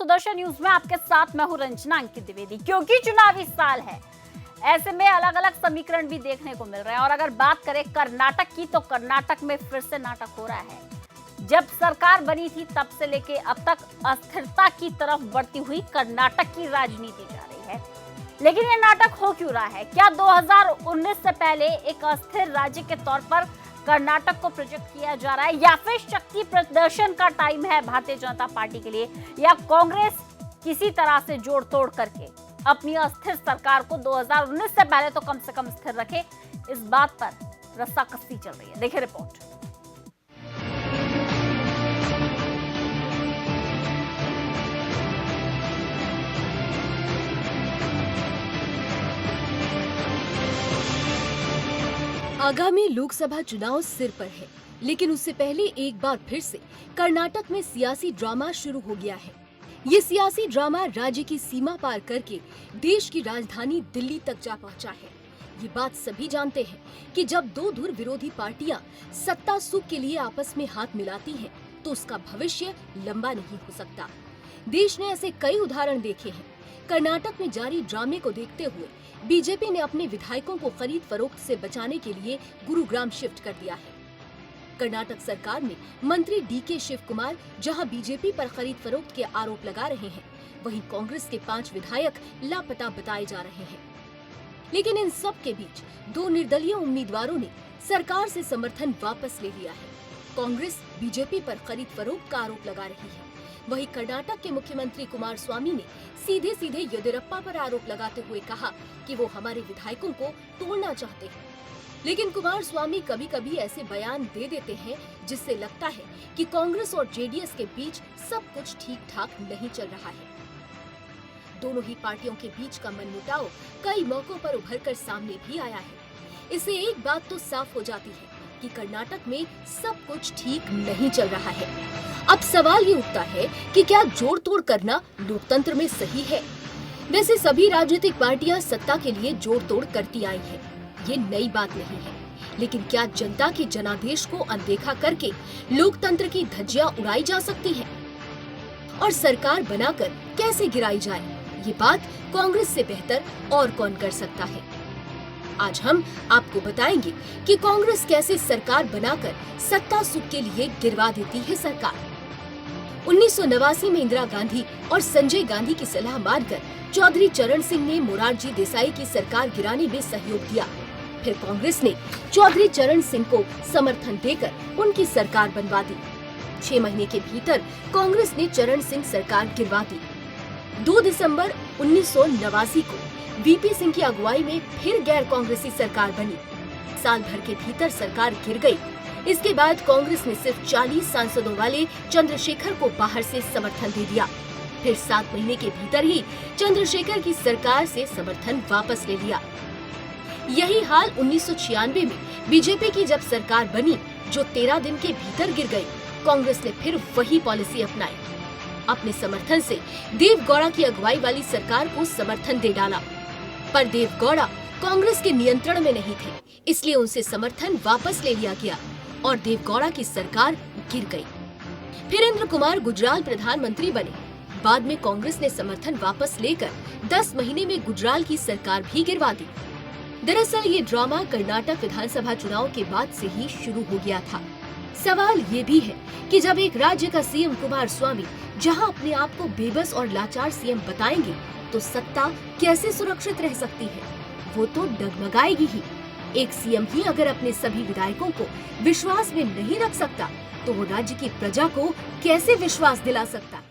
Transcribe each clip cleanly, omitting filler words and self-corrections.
Sudarshan news में आपके साथ मैं हूं रंजना अंकित द्विवेदी। क्योंकि चुनावी साल है, ऐसे में अलग अलग समीकरण भी देखने को मिल रहे हैं। और अगर बात करें कर्नाटक की, तो कर्नाटक में फिर से नाटक हो रहा है। जब सरकार बनी थी तब से लेके अब तक अस्थिरता की तरफ बढ़ती हुई कर्नाटक की राजनीति जा रही है। लेकिन ये नाटक हो क्यों रहा है? क्या 2019 से पहले एक अस्थिर राज्य के तौर पर कर्नाटक को प्रोजेक्ट किया जा रहा है, या फिर शक्ति प्रदर्शन का टाइम है भारतीय जनता पार्टी के लिए, या कांग्रेस किसी तरह से जोड़ तोड़ करके अपनी अस्थिर सरकार को 2019 से पहले तो कम से कम स्थिर रखे? इस बात पर रस्साकसी चल रही है। देखिए रिपोर्ट। आगामी लोकसभा चुनाव सिर पर है, लेकिन उससे पहले एक बार फिर से कर्नाटक में सियासी ड्रामा शुरू हो गया है। ये सियासी ड्रामा राज्य की सीमा पार करके देश की राजधानी दिल्ली तक जा पहुंचा है। ये बात सभी जानते हैं कि जब दो धुर विरोधी पार्टियां सत्ता सुख के लिए आपस में हाथ मिलाती हैं, तो उसका भविष्य लंबा नहीं हो सकता। देश ने ऐसे कई उदाहरण देखे हैं। कर्नाटक में जारी ड्रामे को देखते हुए बीजेपी ने अपने विधायकों को खरीद फरोख्त से बचाने के लिए गुरुग्राम शिफ्ट कर दिया है। कर्नाटक सरकार में मंत्री डीके शिव कुमार जहां बीजेपी पर खरीद फरोख्त के आरोप लगा रहे हैं, वहीं कांग्रेस के 5 विधायक लापता बताए जा रहे हैं। लेकिन इन सब के बीच दो निर्दलीय उम्मीदवारों ने सरकार से समर्थन वापस ले लिया है। कांग्रेस बीजेपी पर खरीद फरोख्त का आरोप लगा रही है। वहीं कर्नाटक के मुख्यमंत्री कुमारस्वामी ने सीधे सीधे येदियुरप्पा पर आरोप लगाते हुए कहा कि वो हमारे विधायकों को तोड़ना चाहते हैं। लेकिन कुमारस्वामी कभी कभी ऐसे बयान दे देते हैं जिससे लगता है कि कांग्रेस और जेडीएस के बीच सब कुछ ठीक ठाक नहीं चल रहा है। दोनों ही पार्टियों के बीच का मनमुटाव कई मौकों पर उभरकर सामने भी आया है। इससे एक बात तो साफ हो जाती है कि कर्नाटक में सब कुछ ठीक नहीं चल रहा है। अब सवाल ये उठता है कि क्या जोड़ तोड़ करना लोकतंत्र में सही है? वैसे सभी राजनीतिक पार्टियां सत्ता के लिए जोड़ तोड़ करती आई हैं। ये नई बात नहीं है, लेकिन क्या जनता के जनादेश को अनदेखा करके लोकतंत्र की धज्जियां उड़ाई जा सकती है? और सरकार बनाकर कैसे गिराई जाए, ये बात कांग्रेस से बेहतर और कौन कर सकता है? आज हम आपको बताएंगे कि कांग्रेस कैसे सरकार बनाकर सत्ता सुख के लिए गिरवा देती है सरकार। 1989 में इंदिरा गांधी और संजय गांधी की सलाह मानकर चौधरी चरण सिंह ने मोरारजी देसाई की सरकार गिराने में सहयोग दिया। फिर कांग्रेस ने चौधरी चरण सिंह को समर्थन देकर उनकी सरकार बनवा दी। 6 महीने के भीतर कांग्रेस ने चरण सिंह सरकार गिरवा दी। 2 दिसंबर 1989 को वीपी सिंह की अगुवाई में फिर गैर कांग्रेसी सरकार बनी। साल भर के भीतर सरकार गिर गई। इसके बाद कांग्रेस ने सिर्फ 40 सांसदों वाले चंद्रशेखर को बाहर से समर्थन दे दिया। फिर 7 महीने के भीतर ही चंद्रशेखर की सरकार से समर्थन वापस ले लिया। यही हाल 1996 में बीजेपी की जब सरकार बनी, जो 13 दिन के भीतर गिर गई, कांग्रेस ने फिर वही पॉलिसी अपनाई। अपने समर्थन से देव गौड़ा की अगुवाई वाली सरकार को समर्थन दे डाला, पर देव गौड़ा कांग्रेस के नियंत्रण में नहीं थे, इसलिए उनसे समर्थन वापस ले लिया गया और देव गौड़ा की सरकार गिर गई। फिर इंद्र कुमार गुजराल प्रधानमंत्री बने। बाद में कांग्रेस ने समर्थन वापस लेकर 10 महीने में गुजराल की सरकार भी गिरवा दी। दरअसल ये ड्रामा कर्नाटक विधानसभा चुनाव के बाद से ही शुरू हो गया था। सवाल ये भी है कि जब एक राज्य का सीएम कुमारस्वामी जहां अपने आप को बेबस और लाचार सीएम बताएंगे, तो सत्ता कैसे सुरक्षित रह सकती है? वो तो डगमगाएगी ही। एक सीएम ही अगर अपने सभी विधायकों को विश्वास में नहीं रख सकता, तो वो राज्य की प्रजा को कैसे विश्वास दिला सकता?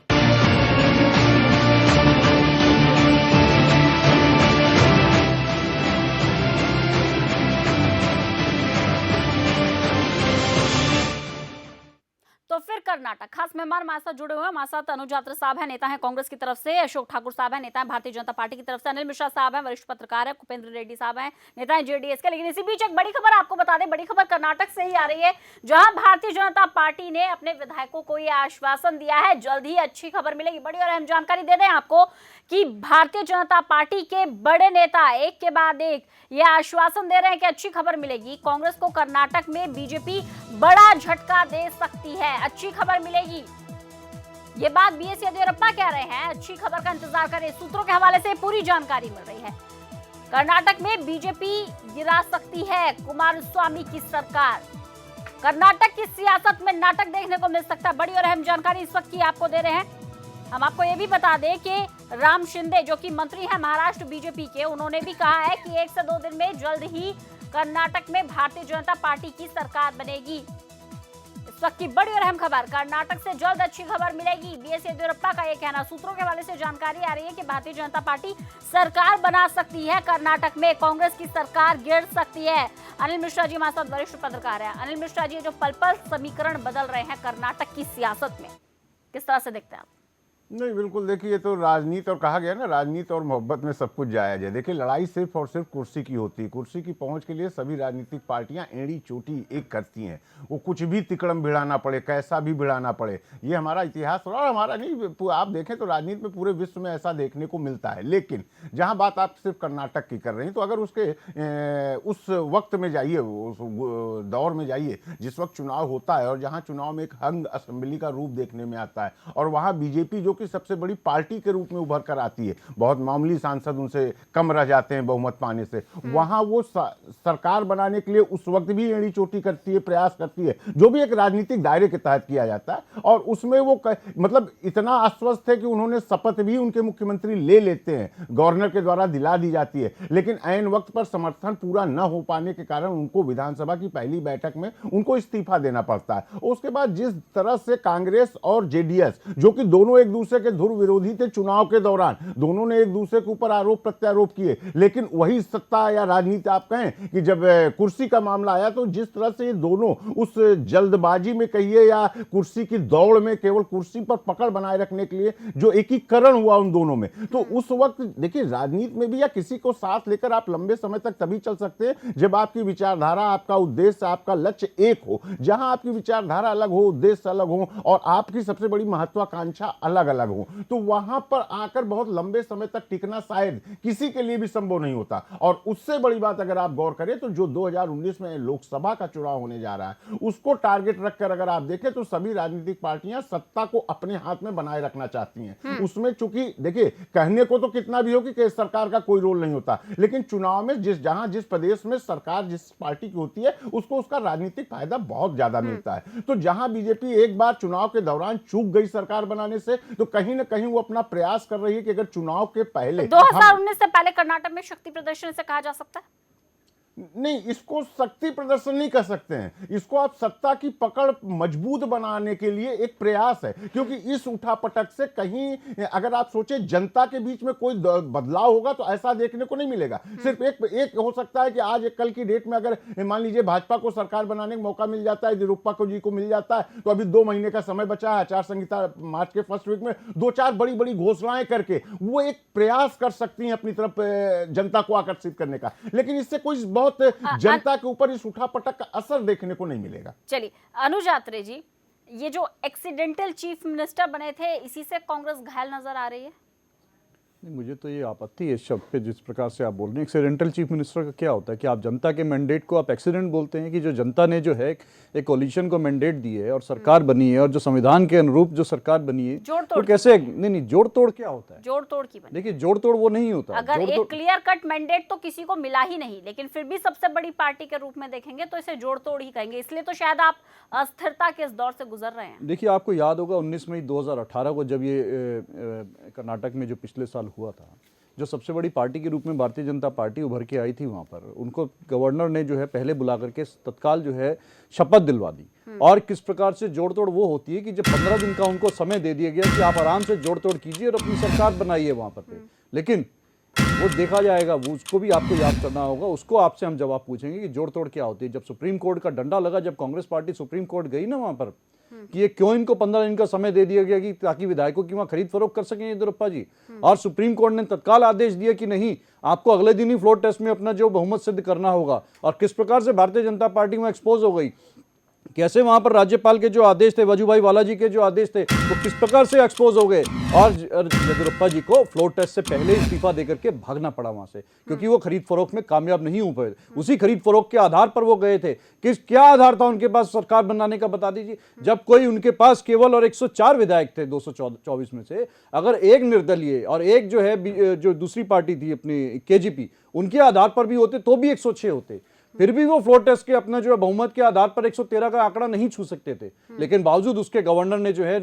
तो फिर कर्नाटक, खास मेहमान हमारे साथ जुड़े हुए हैं। हमारे साथ अनुज यात्रा साहब हैं, नेता हैं कांग्रेस की तरफ से, अशोक ठाकुर साहब हैं, नेता हैं भारतीय जनता पार्टी की तरफ से, अनिल मिश्रा साहब हैं, वरिष्ठ पत्रकार हैं, कुपेंद्र रेड्डी साहब हैं, नेता हैं जेडीएस के। लेकिन इसी बीच एक बड़ी खबर आपको बता दें, बड़ी खबर कर्नाटक से ही आ रही है, जहां भारतीय जनता पार्टी ने अपने विधायकों को यह आश्वासन दिया है, जल्द ही अच्छी खबर मिलेगी। बड़ी और अहम जानकारी दे दें आपको कि भारतीय जनता पार्टी के बड़े नेता एक के बाद एक ये आश्वासन दे रहे हैं कि अच्छी खबर मिलेगी। कांग्रेस को कर्नाटक में बीजेपी बड़ा झटका दे सकती है, अच्छी खबर मिलेगी। ये बात बीएस येदियुरप्पा कह रहे हैं। अच्छी खबर का इंतजार करें, सूत्रों के हवाले से पूरी जानकारी मिल रही है। कर्नाटक में बीजेपी गिरा सकती है कुमारस्वामी की सरकार। कर्नाटक की सियासत में नाटक देखने को मिल सकता है। बड़ी और अहम जानकारी इस वक्त की आपको दे रहे हैं। हम आपको ये भी बता दें कि राम शिंदे जो कि मंत्री हैं महाराष्ट्र बीजेपी के, उन्होंने भी कहा है कि 1 से 2 दिन में जल्द ही कर्नाटक में भारतीय जनता पार्टी की सरकार बनेगी। इस वक्त की बड़ी और अहम खबर, कर्नाटक से जल्द अच्छी खबर मिलेगी, बीएस येदियुरप्पा का ये कहना। सूत्रों के हवाले से जानकारी आ रही है कि भारतीय जनता पार्टी सरकार बना सकती है कर्नाटक में, कांग्रेस की सरकार गिर सकती है। अनिल मिश्रा जी हमारे साथ वरिष्ठ पत्रकार है। अनिल मिश्रा जी, जो पल पल समीकरण बदल रहे हैं कर्नाटक की सियासत में, किस तरह से देखते हैं आप? नहीं, बिल्कुल देखिए, ये तो राजनीति, और कहा गया ना, राजनीति और मोहब्बत में सब कुछ जायज है। देखिए, लड़ाई सिर्फ और सिर्फ कुर्सी की होती है। कुर्सी की पहुंच के लिए सभी राजनीतिक पार्टियां एड़ी चोटी एक करती हैं। वो कुछ भी तिकड़म भिड़ाना पड़े, कैसा भी भिड़ाना पड़े, ये हमारा इतिहास और हमारा नहीं, आप देखें तो राजनीति में पूरे विश्व में ऐसा देखने को मिलता है। लेकिन जहां बात आप सिर्फ कर्नाटक की कर रही हैं, तो अगर उस वक्त में जाइए, उस दौर में जाइए जिस वक्त चुनाव होता है, और जहाँ चुनाव में एक हंग असेंबली का रूप देखने में आता है, और वहाँ बीजेपी जो कि सबसे बड़ी पार्टी के रूप में उभर कर आती है, बहुत मामूली सांसद उनसे कम रह जाते हैं बहुमत पाने से, वहां वो सरकार बनाने के लिए उस वक्त भी एड़ी चोटी करती है, प्रयास करती है, जो भी एक राजनीतिक दायरे के तहत किया जाता है। और उसमें वो मतलब इतना आश्वस्त है कि उन्होंने शपथ भी उनके मुख्यमंत्री ले लेते हैं, गवर्नर के द्वारा दिला दी जाती है, लेकिन ऐन वक्त पर समर्थन पूरा न हो पाने के कारण उनको विधानसभा की पहली बैठक में उनको इस्तीफा देना पड़ता है। उसके बाद जिस तरह से कांग्रेस और जेडीएस, जो कि दोनों एक दूसरे के धुर विरोधी थे, चुनाव के दौरान दोनों ने एक दूसरे के ऊपर आरोप प्रत्यारोप किए, लेकिन वही सत्ता या राजनीति आप कहें कि जब कुर्सी का मामला आया, तो जिस तरह से ये दोनों उस जल्दबाजी में कहिए या कुर्सी की दौड़ में केवल कुर्सी पर पकड़ बनाए रखने के लिए जो एकीकरण हुआ उन दोनों में, तो उस वक्त देखिए, राजनीति में भी या किसी को साथ लेकर आप लंबे समय तक तभी चल सकते हैं जब आपकी विचारधारा, आपका उद्देश्य, आपका लक्ष्य एक हो। जहां आपकी विचारधारा अलग हो, उद्देश्य अलग हो, और आपकी सबसे बड़ी महत्वाकांक्षा अलग अलग हो, तो वहां पर आकर बहुत लंबे समय तक टिकना शायद किसी के लिए भी संभव नहीं होता। और उससे बड़ी बात अगर आप गौर करें, तो जो 2019 में लोकसभा का चुनाव होने जा रहा है, उसको टारगेट रखकर अगर आप देखें, तो सभी राजनीतिक पार्टियां सत्ता को अपने हाथ में बनाए रखना चाहती हैं। उसमें चूंकि देखिए, कहने को तो कितना भी हो कि सरकार का कोई रोल नहीं होता, लेकिन चुनाव में जिस प्रदेश में सरकार जिस पार्टी की होती है, उसको उसका राजनीतिक फायदा बहुत ज्यादा मिलता है। तो जहां बीजेपी एक बार चुनाव के दौरान चूक गई सरकार बनाने से, तो कहीं ना कहीं वो अपना प्रयास कर रही है कि अगर चुनाव के पहले 2019 से पहले कर्नाटक में शक्ति प्रदर्शन से कहा जा सकता है? नहीं, इसको शक्ति प्रदर्शन नहीं कर सकते हैं, इसको आप सत्ता की पकड़ मजबूत बनाने के लिए एक प्रयास है। क्योंकि इस उठापटक से कहीं अगर आप सोचे जनता के बीच में कोई बदलाव होगा, तो ऐसा देखने को नहीं मिलेगा। सिर्फ एक हो सकता है कि आज एक कल की डेट में अगर मान लीजिए भाजपा को सरकार बनाने का मौका मिल जाता है, येदियुरप्पा को जी को मिल जाता है, तो अभी 2 महीने का समय बचा है, आचार संहिता मार्च के फर्स्ट वीक में 2-4 बड़ी बड़ी घोषणाएं करके वो एक प्रयास कर सकती हैं अपनी तरफ जनता को आकर्षित करने का। लेकिन इससे कोई बहुत जनता के ऊपर इस उठापटक का असर देखने को नहीं मिलेगा। चलिए, अनुज आत्रे जी, ये जो एक्सीडेंटल चीफ मिनिस्टर बने थे, इसी से कांग्रेस घायल नजर आ रही है? नहीं, मुझे तो ये आपत्ति है इस शब्द पे, जिस प्रकार से आप बोल रहे हैं। एक्सीडेंटल चीफ मिनिस्टर का क्या होता है कि आप जनता के मैंडेट को आप एक्सीडेंट बोलते हैं, कि जो जनता ने जो है एक कोलिशन को मैंडेट दी है और सरकार बनी है, और जो संविधान के अनुरूप जो सरकार बनी है, तो कैसे नहीं, जोड़ तोड़ क्या होता है? जोड़ तोड़ की बनी। देखिए, जोड़ तोड़ वो नहीं होता। अगर एक क्लियर कट मैंडेट तो किसी को मिला ही नहीं, लेकिन फिर भी सबसे बड़ी पार्टी के रूप में देखेंगे तो इसे जोड़ तोड़ ही कहेंगे। इसलिए तो शायद आप अस्थिरता के इस दौर से गुजर रहे हैं। देखिए, आपको याद होगा 19 मई 2018 को जब ये कर्नाटक में जो पिछले साल हुआ था, जो सबसे बड़ी पार्टी के रूप में भारतीय जनता पार्टी उभर के आई थी, वहां पर उनको गवर्नर ने जो है पहले बुला करके तत्काल जो है शपथ दिलवा दी। और किस प्रकार से जोड़ तोड़ वो होती है कि जब 15 दिन का उनको समय दे दिया गया कि आप आराम से जोड़ तोड़ कीजिए और अपनी सरकार बनाइए वहां पर। लेकिन वो देखा जाएगा, वो उसको भी आपको याद करना होगा, उसको आपसे हम जवाब पूछेंगे कि जोड़ तोड़ क्या होती है। जब सुप्रीम कोर्ट का डंडा लगा, जब कांग्रेस पार्टी सुप्रीम कोर्ट गई ना वहां पर, कि ये क्यों इनको 15 दिन का समय दे दिया गया कि ताकि विधायकों की वहां खरीद फरोख्त कर सकें येदियुरप्पा जी, और सुप्रीम कोर्ट ने तत्काल आदेश दिया कि नहीं, आपको अगले दिन ही फ्लोर टेस्ट में अपना जो बहुमत सिद्ध करना होगा। और किस प्रकार से भारतीय जनता पार्टी में एक्सपोज हो गई, कैसे वहां पर राज्यपाल के जो आदेश थे, वजूभाई वाला जी के जो आदेश थे, वो किस प्रकार से एक्सपोज हो गए और येदियुरप्पा जी को फ्लोर टेस्ट से पहले इस्तीफा देकर के भागना पड़ा वहां से, क्योंकि वो खरीद फरोख्त में कामयाब नहीं हो पाए। उसी खरीद फरोख्त के आधार पर वो गए थे। क्या आधार था उनके पास सरकार बनाने का, बता दीजिए। जब कोई उनके पास केवल और 104 विधायक थे 224 में से, अगर एक निर्दलीय और एक जो है जो दूसरी पार्टी थी अपनी केजीपी, उनके आधार पर भी होते तो भी 106 होते, फिर भी वो फ्लोर टेस्ट के अपना जो है बहुमत के आधार पर 113 का आंकड़ा नहीं छू सकते थे। लेकिन बावजूद उसके गवर्नर ने जो है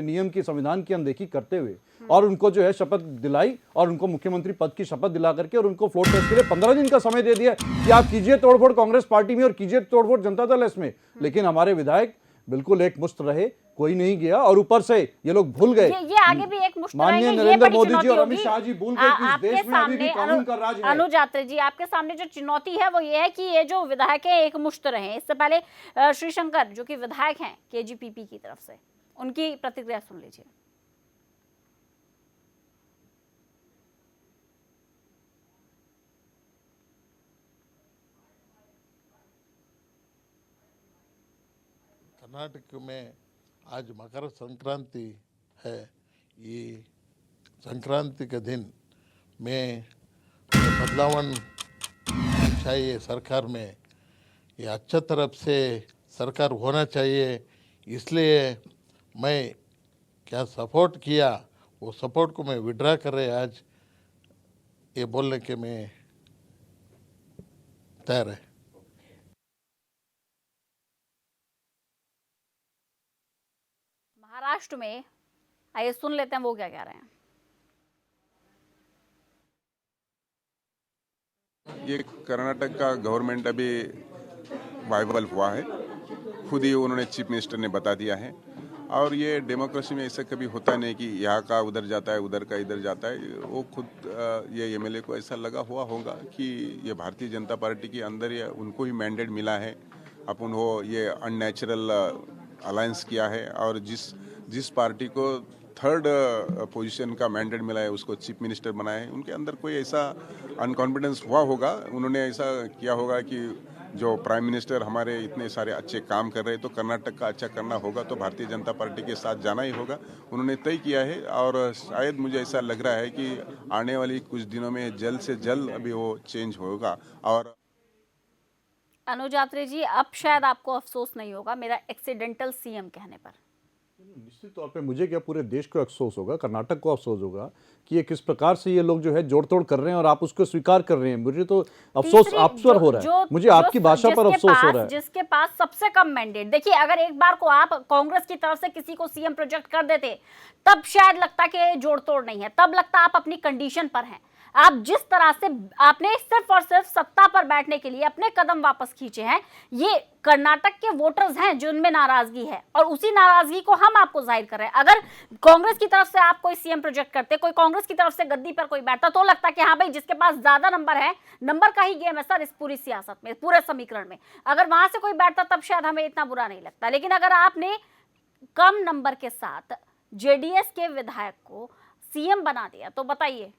नियम की, संविधान की अनदेखी करते हुए और उनको जो है शपथ दिलाई और उनको मुख्यमंत्री पद की शपथ दिला करके और उनको फ्लोर टेस्ट के लिए 15 दिन का समय दे दिया कि आप कीजिए तोड़फोड़ कांग्रेस पार्टी में और कीजिए तोड़फोड़ जनता दल इसमें। लेकिन हमारे विधायक बिल्कुल एक मुश्त रहे, कोई नहीं गया, और ऊपर से ये लोग भूल गए। ये आगे भी एक मुश्त माननीय रहेंगे, ये नरेंद्र बड़ी मोदी जी और चुनौती अमित शाह जी भूल गए कि इस आपके देश में अभी भी सामने कानून का राज है। अनुज यात्री जी, आपके सामने जो चुनौती है वो ये है कि ये जो विधायक है एक मुश्त रहे। इससे पहले श्री शंकर जो कि विधायक हैं केजीपीपी की तरफ से, उनकी प्रतिक्रिया सुन लीजिए। कर्नाटक में आज मकर संक्रांति है। ये संक्रांति के दिन में बदलावन चाहिए सरकार में, ये अच्छा तरफ से सरकार होना चाहिए। इसलिए मैं क्या सपोर्ट किया, वो सपोर्ट को मैं विड्रा कर रहे आज ये बोलने के मैं तैयार है। महाराष्ट्र में आइए सुन लेते हैं वो क्या कह रहे हैं। ये कर्नाटक का गवर्नमेंट अभी वाइबल हुआ है, खुद ही उन्होंने चीफ मिनिस्टर ने बता दिया है। और ये डेमोक्रेसी में ऐसा कभी होता नहीं कि यहाँ का उधर जाता है, उधर का इधर जाता है। वो खुद ये एमएलए को ऐसा लगा हुआ होगा कि ये भारतीय जनता पार्टी के अंदर ये उनको ही मैंडेट मिला है, अपन वो ये अननेचुरल अलायंस किया है, और जिस पार्टी को थर्ड पोजीशन का मैंडेट मिला है उसको चीफ मिनिस्टर बनाया है। उनके अंदर कोई ऐसा अनकॉन्फिडेंस हुआ होगा, उन्होंने ऐसा किया होगा कि जो प्राइम मिनिस्टर हमारे इतने सारे अच्छे काम कर रहे हैं तो कर्नाटक का अच्छा करना होगा तो भारतीय जनता पार्टी के साथ जाना ही होगा, उन्होंने तय किया है। और शायद मुझे ऐसा लग रहा है कि आने वाली कुछ दिनों में जल्द से जल्द अभी वो चेंज होगा। और अनुज यात्री जी, अब शायद आपको अफसोस नहीं होगा मेरा एक्सीडेंटल सीएम कहने पर। निश्चित तौर पे मुझे क्या, पूरे देश को अफसोस होगा, कर्नाटक को अफसोस होगा कि ये किस प्रकार से ये लोग जो है जोड़ तोड़ कर रहे हैं और आप उसको स्वीकार कर रहे हैं। मुझे तो अफसोस आप पर हो रहा है, मुझे आपकी भाषा पर अफसोस हो रहा है। जिसके पास सबसे कम मैंडेट, देखिए अगर एक बार को आप कांग्रेस की तरफ से किसी को सीएम प्रोजेक्ट कर देते तब शायद लगता कि जोड़ तोड़ नहीं है, तब लगता आप अपनी कंडीशन पर हैं। आप जिस तरह से आपने सिर्फ और सिर्फ सत्ता पर बैठने के लिए अपने कदम वापस खींचे हैं, ये कर्नाटक के वोटर्स हैं जिनमें नाराजगी है और उसी नाराजगी को हम आपको जाहिर कर रहे हैं। अगर कांग्रेस की तरफ से आप कोई सीएम प्रोजेक्ट करते, कोई कांग्रेस की तरफ से गद्दी पर कोई बैठता तो लगता कि हाँ भाई जिसके पास ज्यादा नंबर है, नंबर का ही गेम है सर इस पूरी सियासत में, पूरे समीकरण में, अगर वहां से कोई बैठता तब शायद हमें इतना बुरा नहीं लगता। लेकिन अगर आपने कम नंबर के साथ जेडीएस के विधायक को सीएम बना दिया तो बताइए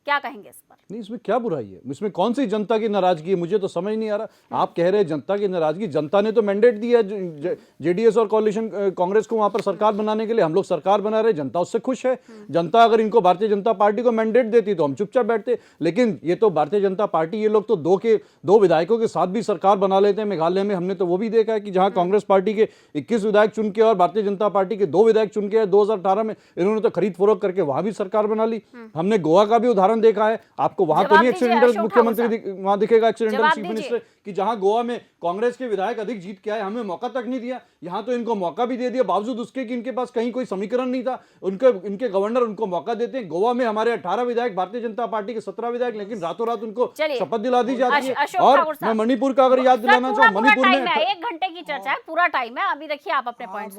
क्या कहेंगे इस पर? नहीं, इसमें क्या बुराई है, इसमें कौन सी जनता की नाराजगी है, मुझे तो समझ नहीं आ रहा। आप कह रहे हैं जनता की नाराजगी, जनता ने तो मैंडेट दिया है जेडीएस और कोalition कांग्रेस को वहां पर सरकार बनाने के लिए। हम लोग सरकार बना रहे, जनता उससे खुश है। जनता अगर इनको भारतीय जनता पार्टी को मैंडेट देती तो हम चुपचाप बैठते। लेकिन ये तो भारतीय जनता पार्टी, ये लोग तो दो विधायकों के साथ भी सरकार बना लेते हैं। मेघालय में हमने तो वो भी देखा है कि जहां कांग्रेस पार्टी के 21 विधायक चुन के और भारतीय जनता पार्टी के 2 विधायक चुन के 2018 में इन्होंने तो खरीद फरोख्त करके वहां भी सरकार बना ली। हमने गोवा का भी उदाहरण देखा है। आपको वहां तो नहीं एक्सीडेंटल मुख्यमंत्री वहां दिखेगा, एक्सीडेंटल चीफ मिनिस्टर, कि जहां गोवा में कांग्रेस के विधायक अधिक जीत के आए, हमें मौका तक नहीं दिया। यहां तो इनको मौका भी दे दिया, बावजूद उसके कि इनके पास कहीं कोई समीकरण नहीं था। इनके गवर्नर उनको मौका देते हैं। गोवा में हमारे 18 विधायक, भारतीय जनता पार्टी के 17 विधायक, लेकिन रातों रात उनको शपथ दिला दी जाती है। और मैं मणिपुर का अगर याद दिलाना चाहूँ, मणिपुर में 1 घंटे की चर्चा है, पूरा टाइम है, अभी देखिए आप अपने पॉइंट्स।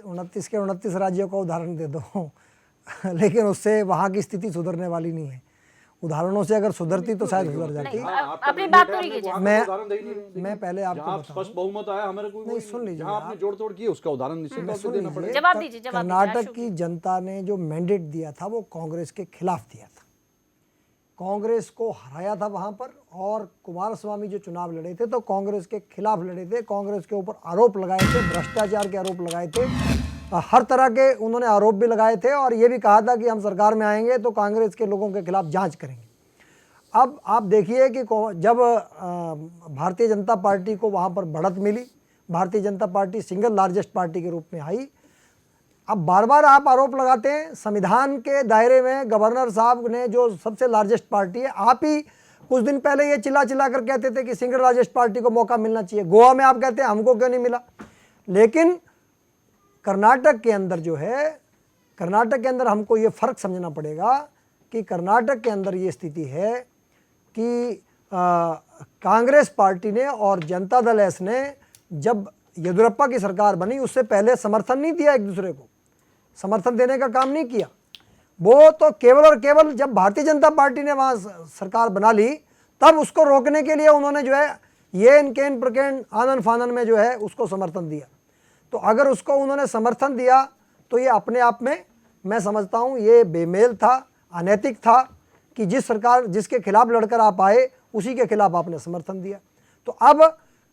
29 के 29 राज्यों का उदाहरण दे दो लेकिन उससे वहां की स्थिति सुधरने वाली नहीं है। उदाहरणों से अगर सुधरती तो शायद सुधर जाती। अपनी बात पूरी कीजिए। मैं पहले आपको स्पष्ट बहुमत आया हमारे को, नहीं सुन लीजिए, आपने जोड़ तोड़ किए उसका उदाहरण निश्चित तौर पे देना पड़ेगा। जवाब दीजिए। कर्नाटक की जनता ने जो मैंडेट दिया था वो कांग्रेस के खिलाफ दिया था। कांग्रेस को हराया था वहाँ पर, और कुमारस्वामी जो चुनाव लड़े थे तो कांग्रेस के खिलाफ लड़े थे, कांग्रेस के ऊपर आरोप लगाए थे, भ्रष्टाचार के आरोप लगाए थे, हर तरह के उन्होंने आरोप भी लगाए थे, और ये भी कहा था कि हम सरकार में आएंगे तो कांग्रेस के लोगों के खिलाफ जांच करेंगे। अब आप देखिए कि जब भारतीय जनता पार्टी को वहाँ पर बढ़त मिली, Bharatiya Janata party single largest party के रूप में आई। अब बार बार आप आरोप लगाते हैं, संविधान के दायरे में गवर्नर साहब ने जो सबसे लार्जेस्ट पार्टी है, आप ही कुछ दिन पहले ये चिल्ला चिल्ला कर कहते थे कि सिंगल लार्जेस्ट पार्टी को मौका मिलना चाहिए। गोवा में आप कहते हैं हमको क्यों नहीं मिला, लेकिन कर्नाटक के अंदर जो है, कर्नाटक के अंदर हमको ये फ़र्क समझना पड़ेगा कि कर्नाटक के अंदर ये स्थिति है कि कांग्रेस पार्टी ने और जनता दल एस ने जब येदियुरप्पा की सरकार बनी उससे पहले समर्थन नहीं दिया, एक दूसरे को समर्थन देने का काम नहीं किया। वो तो केवल और केवल जब भारतीय जनता पार्टी ने वहाँ सरकार बना ली तब उसको रोकने के लिए उन्होंने जो है ये केन प्रकेन आनन फानन में जो है उसको समर्थन दिया। तो अगर उसको उन्होंने समर्थन दिया तो ये अपने आप में मैं समझता हूँ ये बेमेल था, अनैतिक था कि जिस सरकार जिसके खिलाफ लड़कर आप आए उसी के खिलाफ आपने समर्थन दिया। तो अब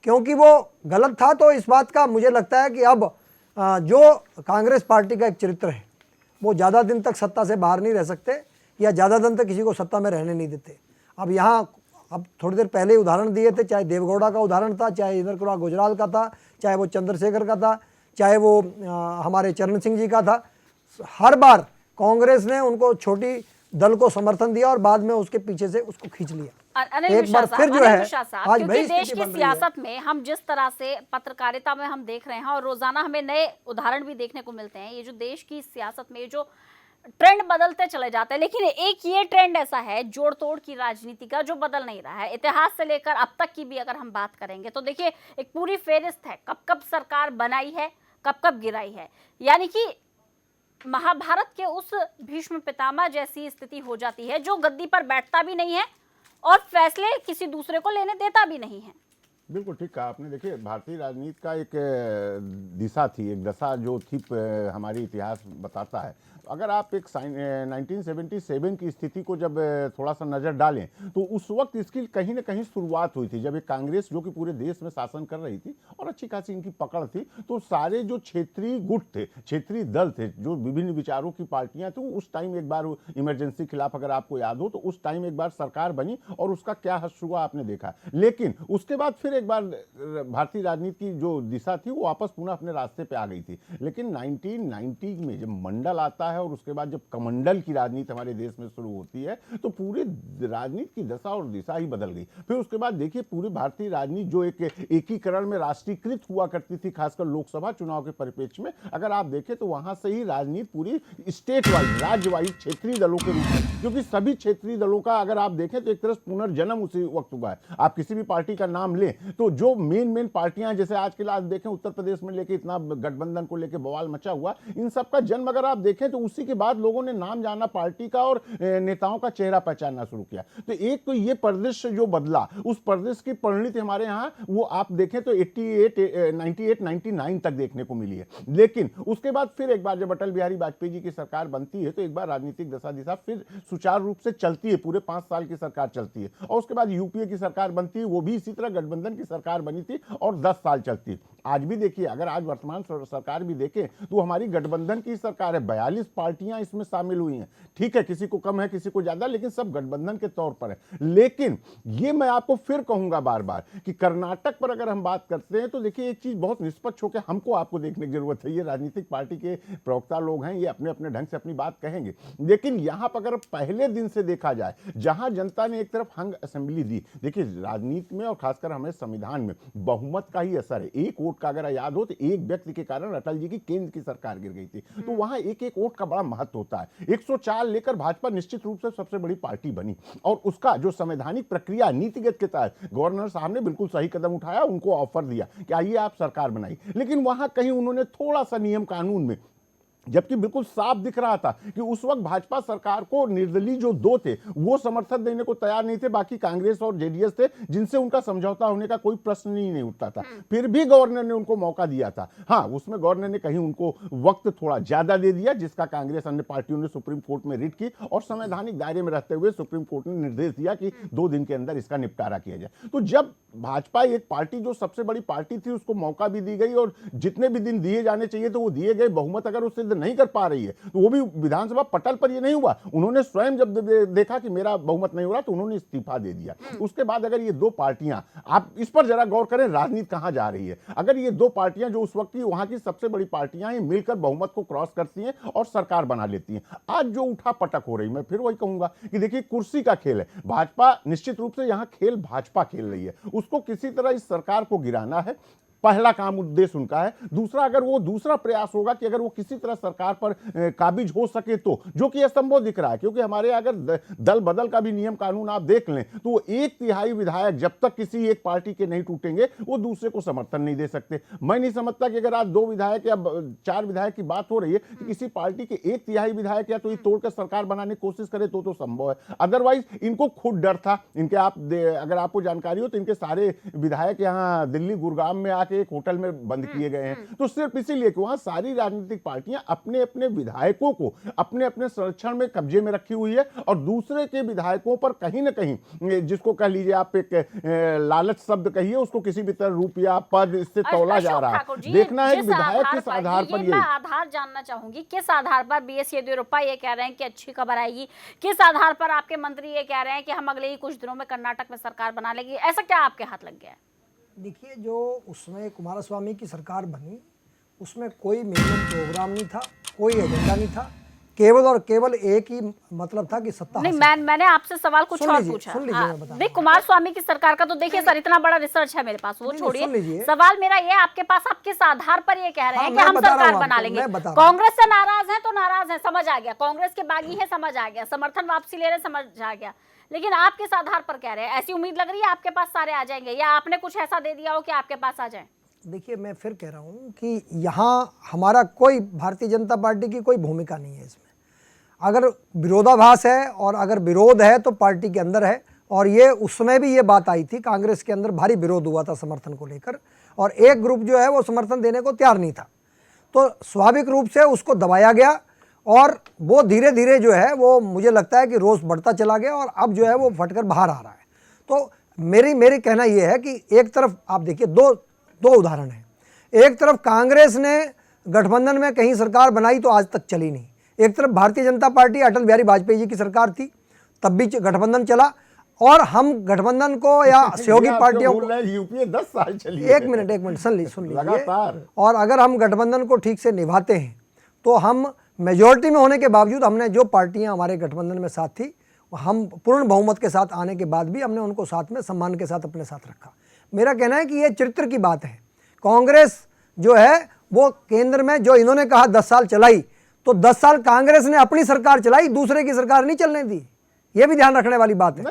क्योंकि वो गलत था तो इस बात का मुझे लगता है कि अब जो कांग्रेस पार्टी का एक चरित्र है वो ज़्यादा दिन तक सत्ता से बाहर नहीं रह सकते या ज़्यादा दिन तक किसी को सत्ता में रहने नहीं देते। अब यहाँ अब थोड़ी देर पहले उदाहरण दिए थे, चाहे देवगौड़ा का उदाहरण था, चाहे इंद्र कुमार गुजराल का था, चाहे वो चंद्रशेखर का था, चाहे वो हमारे चरण सिंह जी का था। हर बार कांग्रेस ने उनको छोटी दल को समर्थन दिया और बाद में उसके पीछे से उसको खींच लिया। एक बार फिर जो है आज क्योंकि देश की सियासत में हम जिस तरह से पत्रकारिता में हम देख रहे हैं और रोजाना हमें नए उदाहरण भी देखने को मिलते हैं, ये जो देश की सियासत में जो ट्रेंड बदलते चले जाते हैं, लेकिन एक ये ट्रेंड ऐसा है जोड़ तोड़ की राजनीति का जो बदल नहीं रहा है। इतिहास से लेकर अब तक की भी अगर हम बात करेंगे तो देखिए एक पूरी फेरिस्त है, कब कब सरकार बनाई है, कब कब गिराई है। यानी कि महाभारत के उस भीष्म पितामह जैसी स्थिति हो जाती है जो गद्दी पर बैठता भी नहीं है और फैसले किसी दूसरे को लेने देता भी नहीं है। बिल्कुल ठीक कहा आपने। देखिए भारतीय राजनीति का एक दिशा थी, एक दशा जो थी, हमारी इतिहास बताता है। अगर आप एक 1977 की स्थिति को जब थोड़ा सा नज़र डालें तो उस वक्त इसकी कहीं ना कहीं शुरुआत हुई थी जब एक कांग्रेस जो कि पूरे देश में शासन कर रही थी और अच्छी खासी इनकी पकड़ थी, तो सारे जो क्षेत्रीय गुट थे, क्षेत्रीय दल थे, जो विभिन्न विचारों की पार्टियां थी, उस टाइम एक बार इमरजेंसी खिलाफ अगर आपको याद हो तो उस टाइम एक बार सरकार बनी और उसका क्या हश्र हुआ आपने देखा। लेकिन उसके बाद फिर एक बार भारतीय राजनीति की जो दिशा थी वो वापस पुनः अपने रास्ते पे आ गई थी। लेकिन 1990 में जब मंडल आता है और उसके बाद जब कमंडल की राजनीति हमारे देश में शुरू होती है तो पूरे राजनीति की दशा और दिशा ही बदल गई। फिर उसके बाद देखिए पूरी भारतीय राजनीति जो एक एकीकरण में राष्ट्रीयकृत हुआ करती थी, खासकर लोकसभा चुनाव के परिप्रेक्ष्य में अगर आप देखें तो वहां से ही राजनीति पूरी स्टेट वाइज, राज्य वाइज क्षेत्रीय दलों के रूप में, क्योंकि सभी क्षेत्रीय दलों का अगर आप देखें तो एक तरह से पुनर्जन्म उसी वक्त हुआ है। आप किसी भी पार्टी का नाम लें तो जो मेन पार्टियां जैसे आज के आज देखें उत्तर प्रदेश में लेके इतना गठबंधन को लेकर बवाल मचा हुआ, इन सबका जन्म अगर आप देखें तो उसी के बाद लोगों ने नाम जाना पार्टी का और नेताओं का चेहरा पहचानना शुरू किया। तो एक तो ये परिदृश्य जो बदला, उस परिदृश्य की परिणति हमारे यहाँ वो आप देखें तो 98, 99 तक देखने को मिली है। लेकिन उसके बाद फिर एक बार जब अटल बिहारी वाजपेयी जी की सरकार बनती है तो एक बार राजनीतिक दशा दिशा फिर सुचारू रूप से चलती है, पूरे 5 साल की सरकार चलती है और उसके बाद यूपीए की सरकार बनती है, वो भी इसी तरह गठबंधन की सरकार बनी थी और 10 साल चलती है। आज भी देखिए, अगर आज वर्तमान सरकार भी देखें तो हमारी गठबंधन की सरकार है, 42 पार्टियां इसमें शामिल हुई हैं। ठीक है, किसी को कम है किसी को ज्यादा, लेकिन सब गठबंधन के तौर पर है। लेकिन ये मैं आपको फिर कहूंगा बार बार कि कर्नाटक पर अगर हम बात करते हैं तो देखिए एक चीज बहुत निष्पक्ष होकर हमको आपको देखने की जरूरत है। ये राजनीतिक पार्टी के प्रवक्ता लोग हैं, ये अपने अपने ढंग से अपनी बात कहेंगे, लेकिन यहां पर अगर पहले दिन से देखा जाए, जहां जनता ने एक तरफ हंग असेंबली दी, देखिए राजनीति में और खासकर हमें संविधान में बहुमत का ही असर है। एक वोट का अगर याद हो तो एक व्यक्ति के कारण अटल जी की केंद्र की सरकार गिर गई थी, तो वहां एक एक वोट का बड़ा महत्व होता है। 104 लेकर भाजपा निश्चित रूप से सबसे बड़ी पार्टी बनी और उसका जो संवैधानिक प्रक्रिया नीतिगत के तहत गवर्नर साहब ने बिल्कुल सही कदम उठाया, उनको ऑफर दिया कि आइए आप सरकार बनाई। लेकिन वहां कहीं उन्होंने थोड़ा सा नियम कानून में जबकि बिल्कुल साफ दिख रहा था कि उस वक्त भाजपा सरकार को निर्दलीय जो दो थे वो समर्थन देने को तैयार नहीं थे, बाकी कांग्रेस और जेडीएस थे जिनसे उनका समझौता होने का कोई प्रश्न ही नहीं उठता था। फिर भी गवर्नर ने उनको मौका दिया था। हाँ, उसमें गवर्नर ने कहीं उनको वक्त थोड़ा ज्यादा दे दिया, जिसका कांग्रेस अन्य पार्टियों ने सुप्रीम कोर्ट में रिट की और संवैधानिक दायरे में रहते हुए सुप्रीम कोर्ट ने निर्देश दिया कि 2 दिन के अंदर इसका निपटारा किया जाए। तो जब भाजपा एक पार्टी जो सबसे बड़ी पार्टी थी उसको मौका भी दी गई और जितने भी दिन दिए जाने चाहिए तो वो दिए गए, बहुमत अगर उससे नहीं कर पा रही है तो वो भी विधानसभा पटल पर ये नहीं हुआ। उन्होंने स्वयं जब देखा कि मेरा बहुमत नहीं हो रहा तो उन्होंने इस्तीफा दे दिया। उसके बाद अगर ये दो पार्टियां, आप इस पर जरा गौर करें राजनीति कहां जा रही है। अगर ये दो पार्टियां जो उस वक्त की वहां की सबसे बड़ी पार्टियां हैं मिलकर बहुमत को क्रॉस करती हैं और सरकार बना लेती हैं, आज जो उठा पटक हो रही, मैं फिर वही कहूंगा कि देखिए कुर्सी का खेल है। भाजपा निश्चित रूप से यहां खेल भाजपा खेल रही है, उसको किसी तरह इस सरकार को गिराना है। पहला काम उद्देश्य उनका है। दूसरा, अगर वो दूसरा प्रयास होगा कि अगर वो किसी तरह सरकार पर काबिज हो सके तो, जो कि असंभव दिख रहा है क्योंकि हमारे अगर दल बदल का भी नियम कानून आप देख लें तो 1/3 विधायक जब तक किसी एक पार्टी के नहीं टूटेंगे वो दूसरे को समर्थन नहीं दे सकते। मैं नहीं समझता कि अगर आज 2 विधायक या 4 विधायक की बात हो रही है कि किसी पार्टी के 1/3 विधायक या तो ये तोड़कर सरकार बनाने की कोशिश करे तो संभव है। अदरवाइज इनको खुद डर था। इनके अगर आपको जानकारी हो तो इनके सारे विधायक यहाँ दिल्ली गुड़गांव में आके एक होटल में बंद किए गए हैं, तो सिर्फ इसीलिए कि वहां सारी राजनीतिक पार्टियां अपने अपने विधायकों को अपने अपने संरक्षण में कब्जे में रखी हुई है और दूसरे के विधायकों पर कहीं ना कहीं, जिसको कह लीजिए आप एक लालच शब्द कहिए, उसको किसी भी तरह रुपया पद इससे तौला जा रहा है। देखना है कि विधायक किस आधार पर, मैं आधार जानना चाहूंगी, किस आधार पर बीएस येदियुरप्पा ये कह रहे हैं कि अच्छी खबर आएगी, किस आधार पर आपके मंत्री ये कह रहे हैं कि हम अगले ही कुछ दिनों में कर्नाटक में सरकार बना लेगी, ऐसा क्या आपके हाथ लग गया है? देखिए, जो उसमें कुमारस्वामी की सरकार बनी उसमें कोई मिनिमम प्रोग्राम नहीं था, कोई एजेंडा नहीं था, केवल और केवल एक ही मतलब था कि सत्ता नहीं। मैंने आपसे सवाल कुछ और पूछा। नहीं, कुमारस्वामी की सरकार का तो देखिए सर इतना बड़ा रिसर्च है मेरे पास, वो छोड़िए। सवाल मेरा ये आपके पास, आप किस आधार पर ये कह रहे हैं कि हम सरकार बना लेंगे? कांग्रेस से नाराज है तो नाराज है, समझ आ गया, कांग्रेस के बागी है, समझ आ गया, समर्थन वापसी ले रहे, समझ आ गया, लेकिन आप किस आधार पर कह रहे हैं? ऐसी उम्मीद लग रही है आपके पास सारे आ जाएंगे या आपने कुछ ऐसा दे दिया हो कि आपके पास आ जाए? देखिए, मैं फिर कह रहा हूं कि यहाँ हमारा कोई भारतीय जनता पार्टी की कोई भूमिका नहीं है इसमें। अगर विरोधाभास है और अगर विरोध है तो पार्टी के अंदर है, और ये उसमें भी ये बात आई थी, कांग्रेस के अंदर भारी विरोध हुआ था समर्थन को लेकर और एक ग्रुप जो है वो समर्थन देने को तैयार नहीं था, तो स्वाभाविक रूप से उसको दबाया गया और वो धीरे धीरे जो है वो मुझे लगता है कि रोष बढ़ता चला गया और अब जो है वो फटकर बाहर आ रहा है। तो मेरी कहना ये है कि एक तरफ आप देखिए, दो उदाहरण हैं। एक तरफ कांग्रेस ने गठबंधन में कहीं सरकार बनाई तो आज तक चली नहीं, एक तरफ भारतीय जनता पार्टी अटल बिहारी वाजपेयी जी की सरकार थी तब भी गठबंधन चला, और हम गठबंधन को या सहयोगी पार्टियों को यूपीए 10 साल चली। एक मिनट सुन लीजिए। और अगर हम गठबंधन को ठीक से निभाते हैं तो हम मेजॉरिटी में होने के बावजूद हमने जो पार्टियां हमारे गठबंधन में साथ थी, हम पूर्ण बहुमत के साथ आने के बाद भी हमने उनको साथ में सम्मान के साथ अपने साथ रखा। मेरा कहना है कि ये चरित्र की बात है। कांग्रेस जो है वो केंद्र में जो इन्होंने कहा 10 साल चलाई, तो 10 साल कांग्रेस ने अपनी सरकार चलाई, दूसरे की सरकार नहीं चलने दी, ये भी ध्यान रखने वाली बात है।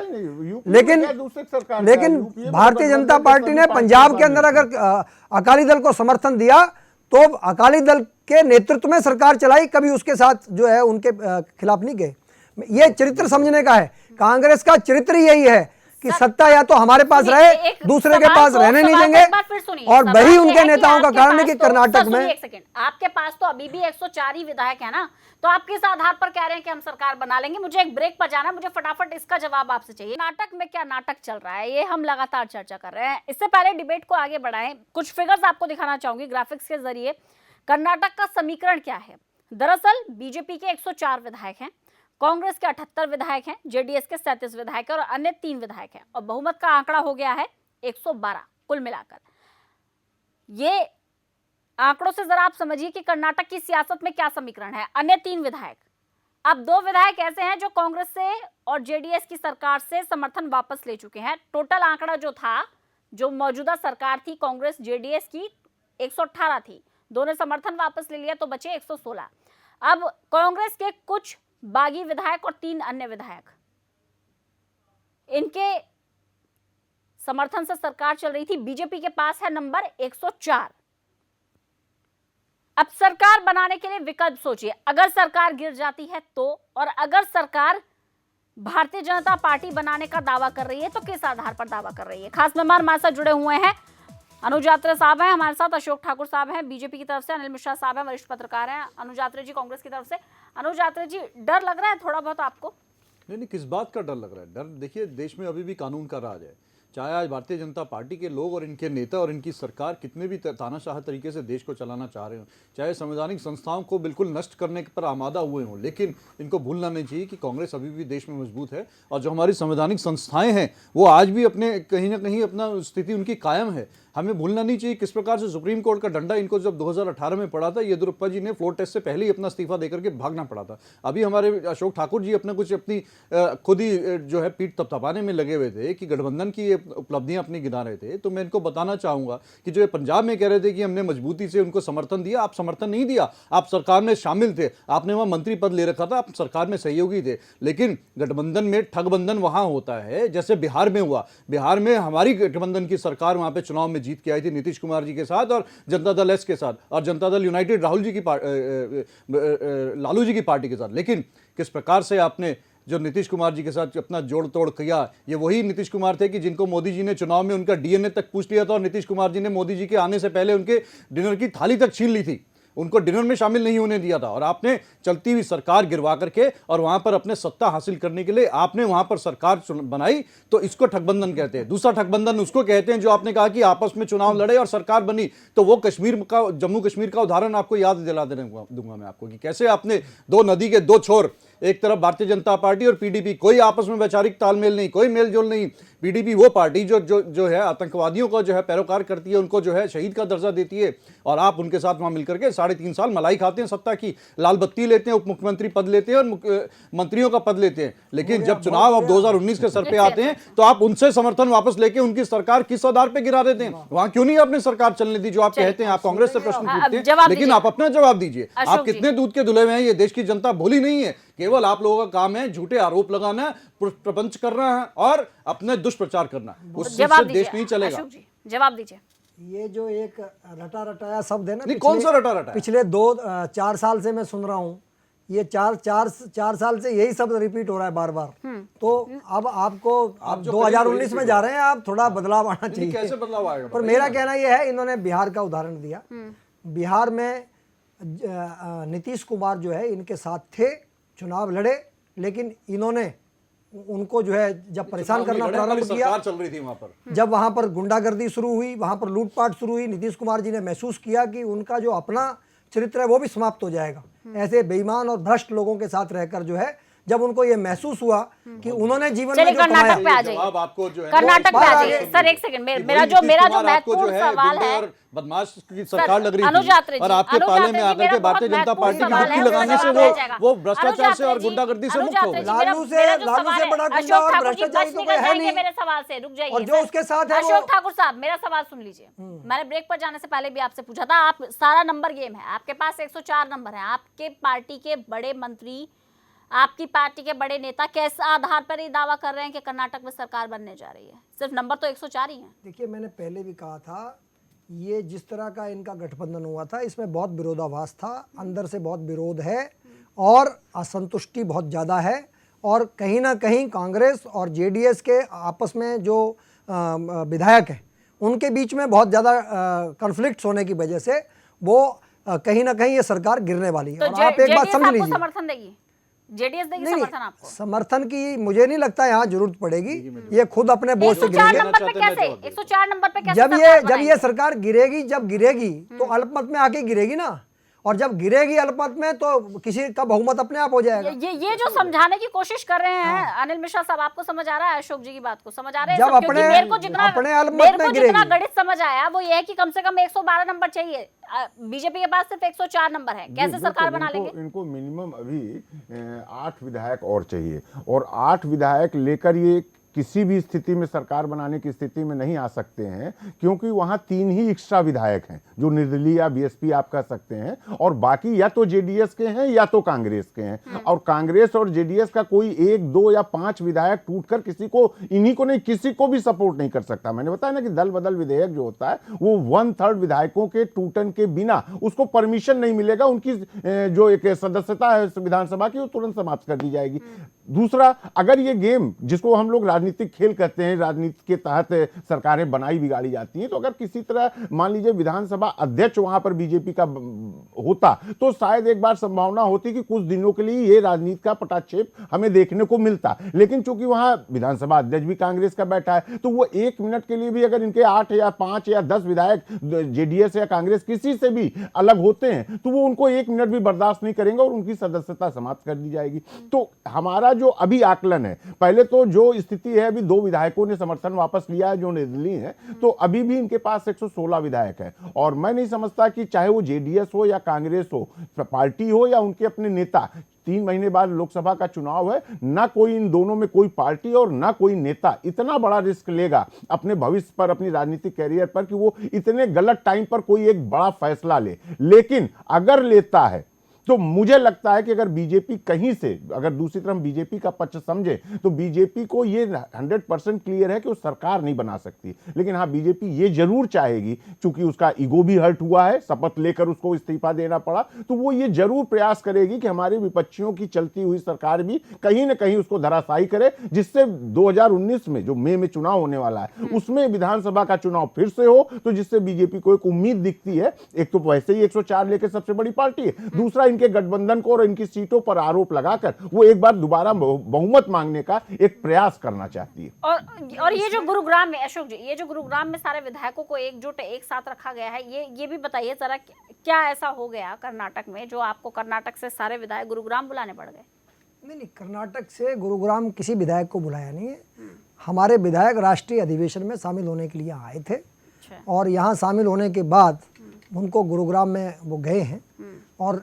लेकिन भारतीय जनता पार्टी ने पंजाब के अंदर अगर अकाली दल को समर्थन दिया तो अकाली दल के नेतृत्व में सरकार चलाई, कभी उसके साथ जो है उनके खिलाफ नहीं गए। ये चरित्र समझने का है। कांग्रेस का चरित्र यही है कि सत्ता या तो हमारे पास रहे, दूसरे के पास रहने नहीं देंगे, और वही उनके नेताओं का कारण है कि कर्नाटक में। एक सेकंड, आपके पास तो अभी भी 104 ही विधायक है ना, तो आप किस आधार पर कह रहे हैं कि हम सरकार बना लेंगे? मुझे एक ब्रेक पर जाना, मुझे फटाफट इसका जवाब आपसे चाहिए। कर्नाटक में क्या नाटक चल रहा है, ये हम लगातार चर्चा कर रहे हैं। इससे पहले डिबेट को आगे बढ़ाएं, कुछ फिगर्स आपको दिखाना चाहूंगी ग्राफिक्स के जरिए। कर्नाटक का समीकरण क्या है? दरअसल बीजेपी के 104 विधायक हैं, कांग्रेस के 78 विधायक हैं, जेडीएस के 37 विधायक हैं और अन्य 3 विधायक हैं, और बहुमत का आंकड़ा हो गया है 112 कुल मिलाकर। ये आंकड़ों से जरा आप समझिए कि कर्नाटक की सियासत में क्या समीकरण है। अन्य 3 विधायक, अब 2 विधायक ऐसे हैं जो कांग्रेस से और जेडीएस की सरकार से समर्थन वापस ले चुके हैं। टोटल आंकड़ा जो था, जो मौजूदा सरकार थी कांग्रेस जेडीएस की, 118 थी, दोनों समर्थन वापस ले लिया तो बचे 116। अब कांग्रेस के कुछ बागी विधायक और 3 अन्य विधायक, इनके समर्थन से सरकार चल रही थी। बीजेपी के पास है नंबर 104। अब सरकार बनाने के लिए विकल्प सोचिए। अगर सरकार गिर जाती है तो, और अगर सरकार भारतीय जनता पार्टी बनाने का दावा कर रही है तो किस आधार पर दावा कर रही है? खास मेहमान हमारे साथ जुड़े हुए हैं। अनुज यात्रा साहब हैं हमारे साथ, अशोक ठाकुर साहब हैं बीजेपी की तरफ से, अनिल मिश्रा साहब हैं वरिष्ठ पत्रकार हैं, अनुज यात्रा जी कांग्रेस की तरफ से। अनुज यात्रा जी, डर लग रहा है थोड़ा बहुत आपको? नहीं, किस बात का डर लग रहा है? डर देखिए, देश में अभी भी कानून का राज है। चाहे आज भारतीय जनता पार्टी के लोग और इनके नेता और इनकी सरकार कितने भी तानाशाह तरीके से देश को चलाना चाह रहे हो, चाहे संवैधानिक संस्थाओं को बिल्कुल नष्ट करने पर आमादा हुए हों, लेकिन इनको भूलना नहीं चाहिए कि कांग्रेस अभी भी देश में मजबूत है और जो हमारी संवैधानिक संस्थाएं हैं वो आज भी अपने कहीं ना कहीं अपना स्थिति उनकी कायम है। हमें भूलना नहीं चाहिए किस प्रकार से सुप्रीम कोर्ट का डंडा इनको जब 2018 में पड़ा था, येदियुरप्पा जी ने फ्लोर टेस्ट से पहले ही अपना इस्तीफा देकर के भागना पड़ा था। अभी हमारे अशोक ठाकुर जी अपना कुछ अपनी खुद ही जो है पीठ थपथपाने में लगे हुए थे कि गठबंधन की उपलब्धियां अपनी गिना रहे थे। तो मैं इनको बताना चाहूंगा कि जो ये पंजाब में कह रहे थे कि हमने मजबूती से उनको समर्थन दिया, आप समर्थन नहीं दिया, आप सरकार में शामिल थे, आपने वहां मंत्री पद ले रखा था, आप सरकार में सहयोगी थे, लेकिन गठबंधन में ठगबंधन वहां होता है जैसे बिहार में हुआ। बिहार में हमारी गठबंधन की सरकार वहां पे चुनाव में जीत के आई थी नीतीश कुमार जी के साथ और जनता दल एस के साथ और जनता दल यूनाइटेड लालू जी की पार्टी के साथ। लेकिन किस प्रकार से आपने जो नीतीश कुमार जी के साथ अपना जोड़ तोड़ किया, ये वही नीतीश कुमार थे कि जिनको मोदी जी ने चुनाव में उनका डीएनए तक पूछ लिया था और नीतीश कुमार जी ने मोदी जी के आने से पहले उनके डिनर की थाली तक छीन ली थी, उनको डिनर में शामिल नहीं होने दिया था। और आपने चलती हुई सरकार गिरवा करके और वहां पर अपने सत्ता हासिल करने के लिए आपने वहां पर सरकार बनाई, तो इसको ठगबंधन कहते हैं। दूसरा ठगबंधन उसको कहते हैं जो आपने कहा कि आपस में चुनाव लड़े और सरकार बनी। तो वो जम्मू कश्मीर का उदाहरण आपको याद दिला दूंगा मैं आपको कि कैसे आपने दो नदी के दो छोर, एक तरफ भारतीय जनता पार्टी और पीडीपी, कोई आपस में वैचारिक तालमेल नहीं, कोई मेलजोल नहीं। पीडीपी वो पार्टी जो है आतंकवादियों को जो है पैरोकार करती है, उनको जो है शहीद का दर्जा देती है, और आप उनके साथ वहां मिलकर के 3.5 साल मलाई खाते हैं सत्ता की, लाल बत्ती लेते हैं, उप मुख्यमंत्री पद लेते हैं और मंत्रियों का पद लेते हैं। लेकिन जब चुनाव अब 2019 के सर पे आते हैं तो आप उनसे समर्थन वापस लेके उनकी सरकार किस आधार पे गिरा देते हैं? वहां क्यों नहीं आपने सरकार चलने दी जो आप कहते हैं? आप कांग्रेस से प्रश्न पूछते हैं, लेकिन आप अपना जवाब दीजिए। आप कितने दूध के धुले हुए हैं? ये देश की जनता भूली नहीं है। केवल आप लोगों का काम है झूठे आरोप लगाना, प्रपंच करना है और अपने दुष्प्रचार करना। उससे देश नहीं चलेगा। जवाब दीजिए। ये जो एक रटा रटाया शब्द है ना, नहीं, कौन सा रटा रटाया? पिछले 2-4 साल से मैं सुन रहा हूँ, ये चार साल से यही शब्द रिपीट हो रहा है बार बार। तो अब आपको आप 2019 में जा रहे हैं, आप थोड़ा बदलाव आना चाहिए। कैसे बदलाव आएगा? पर मेरा कहना यह है, इन्होंने बिहार का उदाहरण दिया। बिहार में नीतीश कुमार जो है इनके साथ थे, चुनाव लड़े, लेकिन इन्होंने उनको जो है जब परेशान करना प्रारंभ किया, चल रही थी वहां पर, जब वहां पर गुंडागर्दी शुरू हुई, वहां पर लूटपाट शुरू हुई, नीतीश कुमार जी ने महसूस किया कि उनका जो अपना चरित्र है वो भी समाप्त हो जाएगा। ऐसे बेईमान और भ्रष्ट लोगों के साथ रहकर जो है, जब उनको ये महसूस हुआ कि उन्होंने जीवन में जो कर्नाटक पे आ जाइए, आपको जो है कर्नाटक पे आ जाइए। सर एक सेकंड, मेरा जो महत्वपूर्ण सवाल है, बदमाश की सरकार लग रही अनुज थी यात्रा जी, और आपके पाले में आकर के भारतीय जनता पार्टी की डुबकी लगाने से वो भ्रष्टाचार से और गुंडागर्दी से मुक्त हो गए। लालू से बड़ा गुंडा और भ्रष्टाचारी तो कोई है नहीं। मेरे सवाल से रुक जाइए। और जो उसके साथ है अशोक ठाकुर साहब, मेरा सवाल सुन लीजिए। मैंने ब्रेक पर जाने से पहले भी आपसे पूछा था, आप सारा नंबर गेम है, आपके पास 104 नंबर है, आपके पार्टी के बड़े मंत्री, आपकी पार्टी के बड़े नेता किस आधार पर ये दावा कर रहे हैं कि कर्नाटक में सरकार बनने जा रही है? सिर्फ नंबर तो 104 ही है। देखिए, मैंने पहले भी कहा था, ये जिस तरह का इनका गठबंधन हुआ था, इसमें बहुत विरोधाभास था, अंदर से बहुत विरोध है और असंतुष्टि बहुत ज़्यादा है। और कहीं ना कहीं कांग्रेस और जेडीएस के आपस में जो विधायक हैं, उनके बीच में बहुत ज़्यादा कॉन्फ्लिक्ट्स होने की वजह से वो कहीं ना कहीं ये सरकार गिरने वाली है। तो और आप एक बात समझ लीजिए, समर्थन देगी जेडीएस, देगी समर्थन आपको? समर्थन की मुझे नहीं लगता यहाँ जरूरत पड़ेगी, ये खुद अपने बोझ से गिरेंगे। 104 नंबर पे कैसे जब ये सरकार गिरेगी, तो अल्पमत में आके गिरेगी ना, और जब गिरेगी अल्पमत में तो किसी का बहुमत अपने आप हो जाएगा। ये जो समझाने की कोशिश कर रहे हैं अनिल मिश्रा साहब, आपको समझ आ रहा है? अशोक जी की बात को समझ आ रहा है? जब अपने मेरे को जितना गणित समझ आया वो ये है कि कम से कम 112 नंबर चाहिए। बीजेपी के पास सिर्फ 104 नंबर है, कैसे सरकार बना लेंगे? इनको मिनिमम अभी 8 विधायक और चाहिए, और 8 विधायक लेकर ये किसी भी स्थिति में सरकार बनाने की स्थिति में नहीं आ सकते हैं, क्योंकि वहां 3 ही एक्स्ट्रा विधायक हैं जो निर्दलीय या बीएसपी आप कह सकते हैं, और बाकी या तो जेडीएस के हैं या तो कांग्रेस के हैं। और कांग्रेस और जेडीएस का कोई 1, 2 या 5 विधायक टूटकर किसी को, इन्हीं को नहीं, किसी को भी सपोर्ट नहीं कर सकता। मैंने बताया ना कि दल बदल विधेयक जो होता है वो 1/3 विधायकों के टूटन के बिना उसको परमिशन नहीं मिलेगा, उनकी जो एक सदस्यता है विधानसभा की वो तुरंत समाप्त कर दी जाएगी। दूसरा, अगर ये गेम जिसको हम लोग राजनीतिक खेल कहते हैं, राजनीति के तहत सरकारें बनाई बिगाड़ी जाती हैं, तो अगर किसी तरह मान लीजिए विधानसभा अध्यक्ष वहां पर बीजेपी का होता तो शायद एक बार संभावना होती कि कुछ दिनों के लिए ये राजनीति का पटाक्षेप हमें देखने को मिलता। लेकिन चूंकि वहां विधानसभा अध्यक्ष भी कांग्रेस का बैठा है, तो वो 1 मिनट के लिए भी अगर इनके 8 या 5 या 10 विधायक जेडीएस या कांग्रेस किसी से भी अलग होते हैं तो वो उनको 1 मिनट भी बर्दाश्त नहीं करेंगे और उनकी सदस्यता समाप्त कर दी जाएगी। तो हमारा जो अभी आकलन है, पहले तो जो स्थिति है, अभी 2 विधायकों ने समर्थन वापस लिया है जो निर्दलीय है, तो अभी भी इनके पास 116 विधायक है। और मैं नहीं समझता कि चाहे वो जेडीएस हो या कांग्रेस हो, पार्टी हो या उनके अपने नेता, 3 महीने बाद लोकसभा का चुनाव है, ना कोई इन दोनों में कोई पार्टी और ना कोई नेता इतना बड़ा रिस्क लेगा अपने भविष्य पर, अपनी राजनीतिक कैरियर पर, कि वो इतने गलत टाइम पर कोई एक बड़ा फैसला ले। लेकिन अगर लेता है तो मुझे लगता है कि अगर बीजेपी कहीं से, अगर दूसरी तरफ बीजेपी का पक्ष समझे, तो बीजेपी को ये 100% क्लियर है कि वो सरकार नहीं बना सकती। लेकिन हाँ, बीजेपी ये जरूर चाहेगी, चूंकि उसका ईगो भी हर्ट हुआ है, शपथ लेकर उसको इस्तीफा देना पड़ा, तो वो ये जरूर प्रयास करेगी कि हमारे विपक्षियों की चलती हुई सरकार भी कहीं ना कहीं उसको धराशायी करे, जिससे 2019 में जो मई में चुनाव होने वाला है उसमें विधानसभा का चुनाव फिर से हो, तो जिससे बीजेपी को एक उम्मीद दिखती है। एक तो वैसे ही 104 लेकर सबसे बड़ी पार्टी है, दूसरा इनके गठबंधन को और इनकी सीटों पर आरोप लगाकर वो एक बार दोबारा बहुमत मांगने का एक प्रयास करना चाहती है। और ये जो गुरुग्राम में, अशोक जी, ये जो गुरुग्राम में सारे विधायकों को एकजुट एक साथ रखा गया है, ये भी बताइए जरा, क्या ऐसा हो गया कर्नाटक में जो आपको कर्नाटक से सारे विधायक गुरुग्राम बुलाने पड़ गए? नहीं, कर्नाटक से गुरुग्राम किसी विधायक को बुलाया नहीं है। हमारे विधायक राष्ट्रीय अधिवेशन में शामिल होने के लिए आए थे और यहाँ शामिल होने के बाद उनको गुरुग्राम में वो गए हैं, और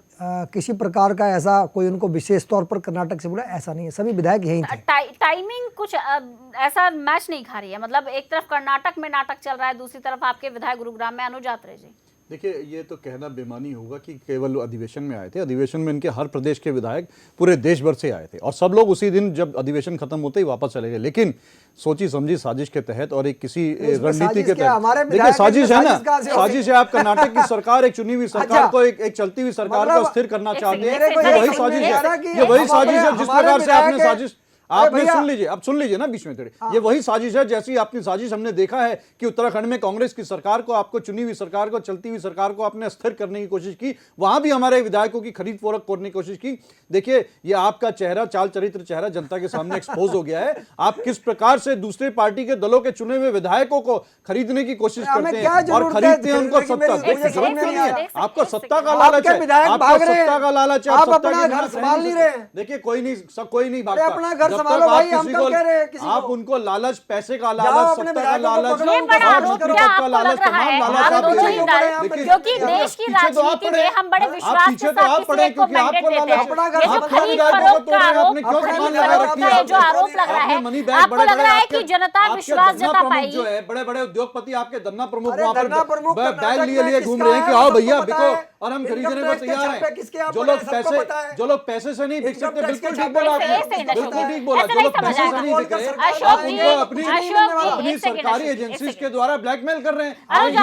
किसी प्रकार का ऐसा कोई उनको विशेष तौर पर कर्नाटक से बोला ऐसा नहीं है, सभी विधायक यहीं थे। टाइमिंग कुछ ऐसा मैच नहीं खा रही है, मतलब एक तरफ कर्नाटक में नाटक चल रहा है, दूसरी तरफ आपके विधायक गुरुग्राम में। अनुज आत्रे जी, देखिए, ये तो कहना बेमानी होगा कि केवल अधिवेशन में आए थे। अधिवेशन में इनके हर प्रदेश के विधायक पूरे देश भर से आए थे और सब लोग उसी दिन जब अधिवेशन खत्म होते ही वापस चले गए। लेकिन सोची समझी साजिश के तहत और एक किसी रणनीति के तहत, देखिए साजिश है ना, साजिश है। आप कर्नाटक की सरकार, एक चुनी हुई सरकार को, एक चलती हुई सरकार को स्थिर करना चाहते हैं, ये वही साजिश है। ये वही साजिश है जिस प्रकार से आपने साजिश, आपने सुन लीजिए, अब सुन लीजिए ना बीच में थोड़ी, ये वही साजिश है जैसी आपकी साजिश हमने देखा है कि उत्तराखंड में कांग्रेस की सरकार को, आपको चुनी हुई सरकार को, चलती हुई सरकार को आपने अस्थिर करने की कोशिश की, वहां भी हमारे विधायकों की खरीद फरोख्त करने की कोशिश की। देखिए, ये आपका चेहरा, चाल चरित्र चेहरा जनता के सामने एक्सपोज हो गया है। आप किस प्रकार से दूसरे पार्टी के दलों के चुने हुए विधायकों को खरीदने की कोशिश करते हैं और खरीदते हैं उनको सत्ता। आपको सत्ता का लालच है, आपको सत्ता का लालच है, देखिए कोई नहीं भागता। आप उनको लालच, पैसे का लालच, सत्ता का लालच, का लालच, तमाम लालच, क्योंकि देश की राजनीति में हम बड़े विश्वास के साथ किसी एक को मैंडेट देते हैं। ये जो खरीद फरोख्त का आरोप, जो आरोप लग रहा है, आपको लग रहा है कि जनता विश्वास जता पाएगी? जो है बड़े बड़े उद्योगपति, आपके धन्ना प्रमुख वहां पर बैग लिए घूम रहे हैं कि आओ भैया बिको और हम खरीदने को तैयार हैं। जो लोग पैसे से नहीं बिक सकते, बिल्कुल ठीक बोला आपने, बिल्कुल ठीक बोला। जो लोग पैसे से नहीं बिक रहे, अपनी सरकारी एजेंसी के द्वारा ब्लैकमेल कर रहे हैं,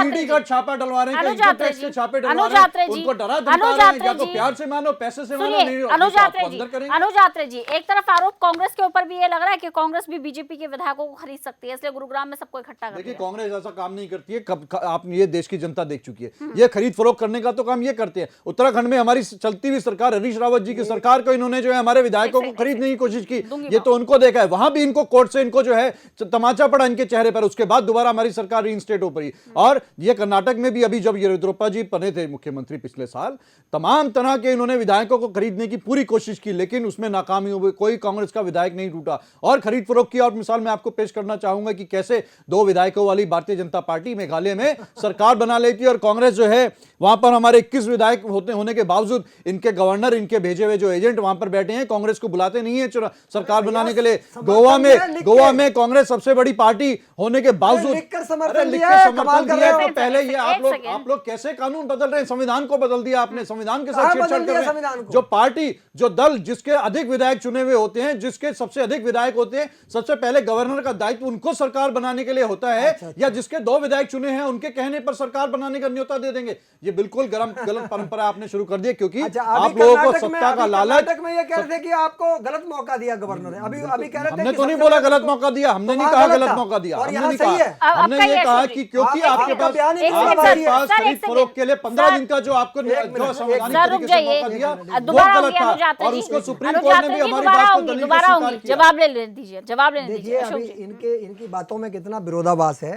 ईडी का छापा डलवा रहे हैं, इनकम टैक्स के छापे डलवा रहे हैं, उनको डरा धमका रहे हैं, या तो प्यार से मानो, पैसे से मानो, नहीं अनुज आत्रे जी, एक तरफ आरोप कांग्रेस के ऊपर भी ये लग रहा है कि कांग्रेस भी बीजेपी के विधायकों को खरीद सकती है, इसलिए गुरुग्राम में सबको इकट्ठा कर। देखिए, कांग्रेस ऐसा काम नहीं करती है, आप ये देश की जनता देख चुकी है। ये खरीद फरोख्त करने का तो काम ये करते हैं। उत्तराखंड में हमारी चलती हुई सरकार, हरीश रावत जी की सरकार को इन्होंने जो है हमारे विधायकों को खरीदने की कोशिश की, ये तो उनको देखा है। वहां भी इनको कोर्ट से इनको जो है तमाचा पड़ा इनके चेहरे पर, उसके बाद दोबारा हमारी सरकार रीइंस्टेट हो पड़ी। और ये कर्नाटक में भी अभी जब येदियुरप्पा जी बने थे मुख्यमंत्री पिछले साल, तमाम तरह के इन्होंने विधायकों को खरीदने की पूरी कोशिश की, लेकिन उसमें नाकामी हुई, कोई कांग्रेस का विधायक नहीं टूटा। और खरीद फरोख्त की और मिसाल मैं आपको पेश करना चाहूंगा कि कैसे 2 विधायकों वाली भारतीय जनता पार्टी मेघालय में सरकार बना लेती है और कांग्रेस जो है वहां पर हमारे 21 विधायक होने के बावजूद इनके गवर्नर, इनके भेजे हुए जो एजेंट वहां पर बैठे हैं, कांग्रेस को बुलाते नहीं है सरकार सरकार बनाने के लिए समर्थन गोवा में कांग्रेस सबसे बड़ी पार्टी होने के बावजूद लिखकर समर्थन अरे दिया है, कमाल कर रहे तो हो। पहले ये एक आप सेकंड। लोग कैसे कानून बदल रहे हैं? संविधान को बदल दिया आपने, संविधान के साथ कहाँ छेड़छाड़ बदल कर दिया रहे हैं। संविधान को? जो पार्टी, जो दल जिसके अधिक विधायक चुने हुए होते हैं, जिसके सबसे अधिक विधायक होते हैं, सबसे पहले गवर्नर का दायित्व उनको सरकार बनाने के लिए होता है, या जिसके 2 विधायक चुने हैं उनके कहने पर सरकार बनाने का न्योता दे देंगे? ये बिल्कुल गलत परंपरा आपने शुरू कर दी, क्योंकि अच्छा, आप लोगों को सत्ता का लालच। कर्नाटक में ये कह रहे थे कि आपको गलत मौका दिया गवर्नर ने, अभी कह रहे थे हमने कि तो नहीं सबसे बोला पहले गलत तो मौका दिया, हमने नहीं वहाँ कहा गलत गलत था। मौका दिया, और हमने यहाँ नहीं सही कहा। है। हमने आपका ये ये कहा सुनिए। कि क्योंकि आप आपके आपका पास बयान ही एक गलत सेकंड, है। आपके पास सर, एक खरीद फरोख्त के लिए 15 सर, दिन का जो आपको एक मिनट, जो एक संवैधानिक सर, रुक तरीके से जाइए। मौका दिया वो दोबारा गलत होंगी था, अनुजाता और जी। उसको सुप्रीम कोर्ट अनुजाता ने भी जी, हमारी दोबारा बात को होंगी, दलील के दोबारा स्वीकार होंगी। किया। जवाब ले दीजिए, जवाब लेने दीजिए देखिए अशोक अभी जी। इनकी बातों में कितना विरोधाभास है।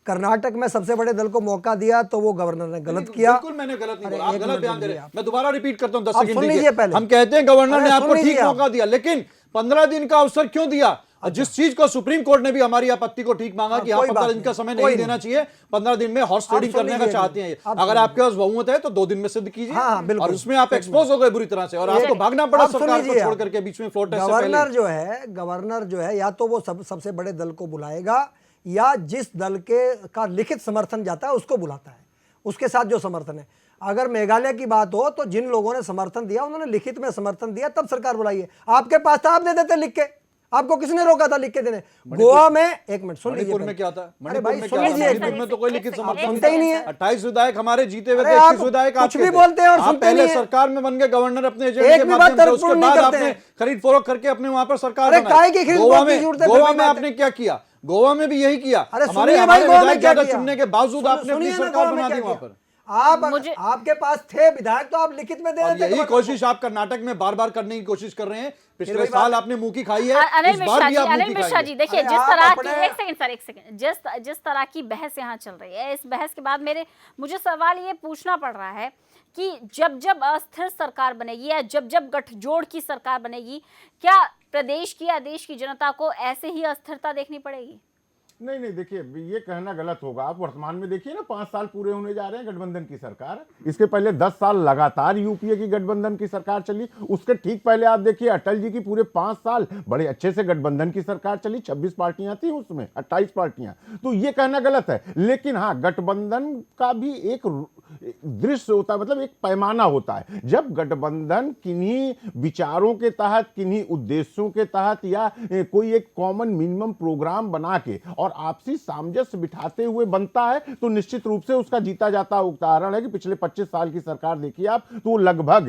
कर्नाटक में सबसे बड़े दल को मौका दिया तो वो गवर्नर ने गलत किया। बिल्कुल मैंने गलत नहीं अरे, बोला, आप एक गलत मिनट बयान दे रुकिए रहे हैं। आप। मैं दोबारा रिपीट करता हूं, 10 आप सेकंड सुन दीजिए। लीजिए पहले। हम कहते हैं गवर्नर अरे, ने आपको सुन ठीक लीजिए आप। मौका दिया, लेकिन 15 दिन का अवसर क्यों दिया? जिस चीज को सुप्रीम कोर्ट ने भी हमारी आपत्ति को ठीक मांगा कि कोई आप बात 15 दिन नहीं, का समय कोई नहीं नहीं। देना चाहिए, 15 दिन में हॉर्स ट्रेडिंग सुन करने का लीजिए, चाहते हैं। आप अगर सुन आपके पास बहुमत है तो 2 दिन में सिद्ध कीजिए। हाँ, बिल्कुल। और उसमें आप एक्सपोज हो गए बुरी तरह से, और आपको भागना पड़ा आप सुन सरकार को लीजिए छोड़ आप। करके बीच में फ्लोर टेस्ट से पहले। गवर्नर जो है या तो वो सबसे बड़े दल को बुलाएगा, या जिस दल का लिखित समर्थन जाता है उसको बुलाता है, उसके साथ जो समर्थन है। अगर मेघालय की बात हो तो जिन लोगों ने समर्थन दिया उन्होंने लिखित में समर्थन दिया, तब सरकार बुलाई है। आपके पास था, आप दे देते लिख के, आपको किसने रोका था लिख के देने? गोवा में, एक मिनट सुन लीजिए मणिपुर में पहले। क्या था? अरे मणिपुर भाई में सुन क्या था? लीजिए, मणिपुर में तो कोई लिखित समर्थन सुनते ही नहीं है। 28 विधायक हमारे जीते हुए थे, अरे आप 21 विधायक कुछ आपके भी थे। बोलते हैं और आप सुनते पहले नहीं है। सरकार में बन गए गवर्नर अपने एजेंट एक के भी बात माध्यम से, तर्कपूर्ण उसके नहीं बाद करते आपने हैं। खरीद फरोख्त करके अपने वहां पर सरकार अरे बनाई। काहे की खरीद गोवा फरोख्त की जरूरत है? गोवा फिर भी में बात आपने है। क्या किया? गोवा में भी यही किया। अरे हमारे सुनिए भाई, गोवा में विधायक क्या ज्यादा किया? चुनने के बावजूद आपने अपनी सुनिए ना, सरकार गोवा में बना क्या दी वहां किया? पर। आपके पास थे विधायक तो आप लिखित में दे और देते यही गवर्नर कोशिश को। आप कर्नाटक में बार बार करने की कोशिश कर रहे हैं। पिछले वही साल बात- आपने मुंह की खाई है, अनिल इस बार मिश्रा भी जी, आप मुंह अनिल की मिश्रा जी, खाएंगे। देखिए अरे जिस आप तरह अपने- की, एक सेकंड, जिस तरह की बहस यहाँ चल रही है, इस बहस के बाद मुझे सवाल ये पूछना पड़ रहा है कि जब अस्थिर सरकार बनेगी या जब गठजोड़ की सरकार बनेगी, क्या प्रदेश की या देश की जनता को ऐसे ही अस्थिरता देखनी पड़ेगी? नहीं देखिए, ये कहना गलत होगा। आप वर्तमान में देखिए ना, 5 साल पूरे होने जा रहे हैं गठबंधन की सरकार। इसके पहले 10 साल लगातार यूपीए की गठबंधन की सरकार चली। उसके ठीक पहले आप देखिए अटल जी की पूरे 5 साल बड़े अच्छे से गठबंधन की सरकार चली। 26 पार्टियां थी उसमें, 28 पार्टियां। तो ये कहना गलत है। लेकिन हाँ, गठबंधन का भी एक दृश्य होता है, मतलब एक पैमाना होता है। जब गठबंधन किन्हीं विचारों के तहत, किन्हीं उद्देश्यों के तहत, या कोई एक कॉमन मिनिमम प्रोग्राम बना के और आपसी सामंजस्य बिठाते हुए बनता है, तो निश्चित रूप से उसका जीता जाता उदाहरण है कि पिछले 25 साल की सरकार देखिए आप, तो लगभग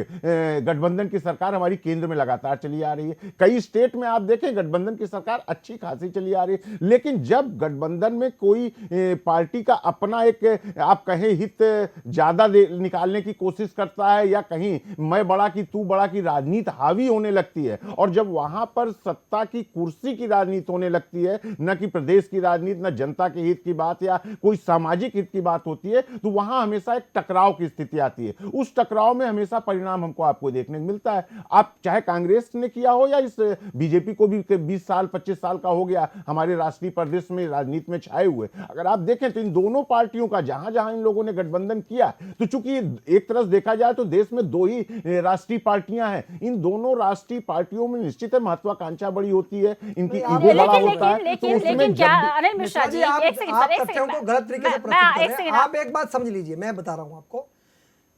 गठबंधन की सरकार हमारी केंद्र में लगातार चली आ रही है। कई स्टेट में आप देखें गठबंधन की सरकार अच्छी खासी चली आ रही है। लेकिन जब गठबंधन में कोई पार्टी का अपना एक आप कहें हित ज्यादा निकालने की कोशिश करता है, या कहीं मैं बड़ा की तू बड़ा की राजनीति हावी होने लगती है, और जब वहां पर सत्ता की कुर्सी की राजनीति होने लगती है, न कि प्रदेश की राजनीति, न जनता के हित की बात या कोई सामाजिक हित की बात होती है, तो वहां हमेशा एक टकराव की स्थिति आती है। उस टकराव में हमेशा परिणाम हमको आपको देखने को मिलता है। आप चाहे कांग्रेस ने किया हो या इस बीजेपी को भी 20 साल 25 साल का हो गया हमारे राष्ट्रीय प्रदेश में राजनीति में छाए हुए, अगर आप देखें तो इन दोनों पार्टियों का जहां जहां इन लोगों ने गठबंधन किया, तो चूंकि एक तरफ देखा जाए तो देश में 2 ही राष्ट्रीय पार्टियां हैं। इन दोनों राष्ट्रीय पार्टियों में निश्चित है महत्वाकांक्षा बड़ी होती है, इनकी ईगो बड़ा होता है। लेकिन क्या अनिल मिश्रा जी, आप एक सेकंड सर, एक तथ्यों को सेकंड, गलत तरीके से मैं प्रस्तुत कर एक रहे हैं। सेकंड, आप एक बात समझ लीजिए, मैं बता रहा हूं आपको,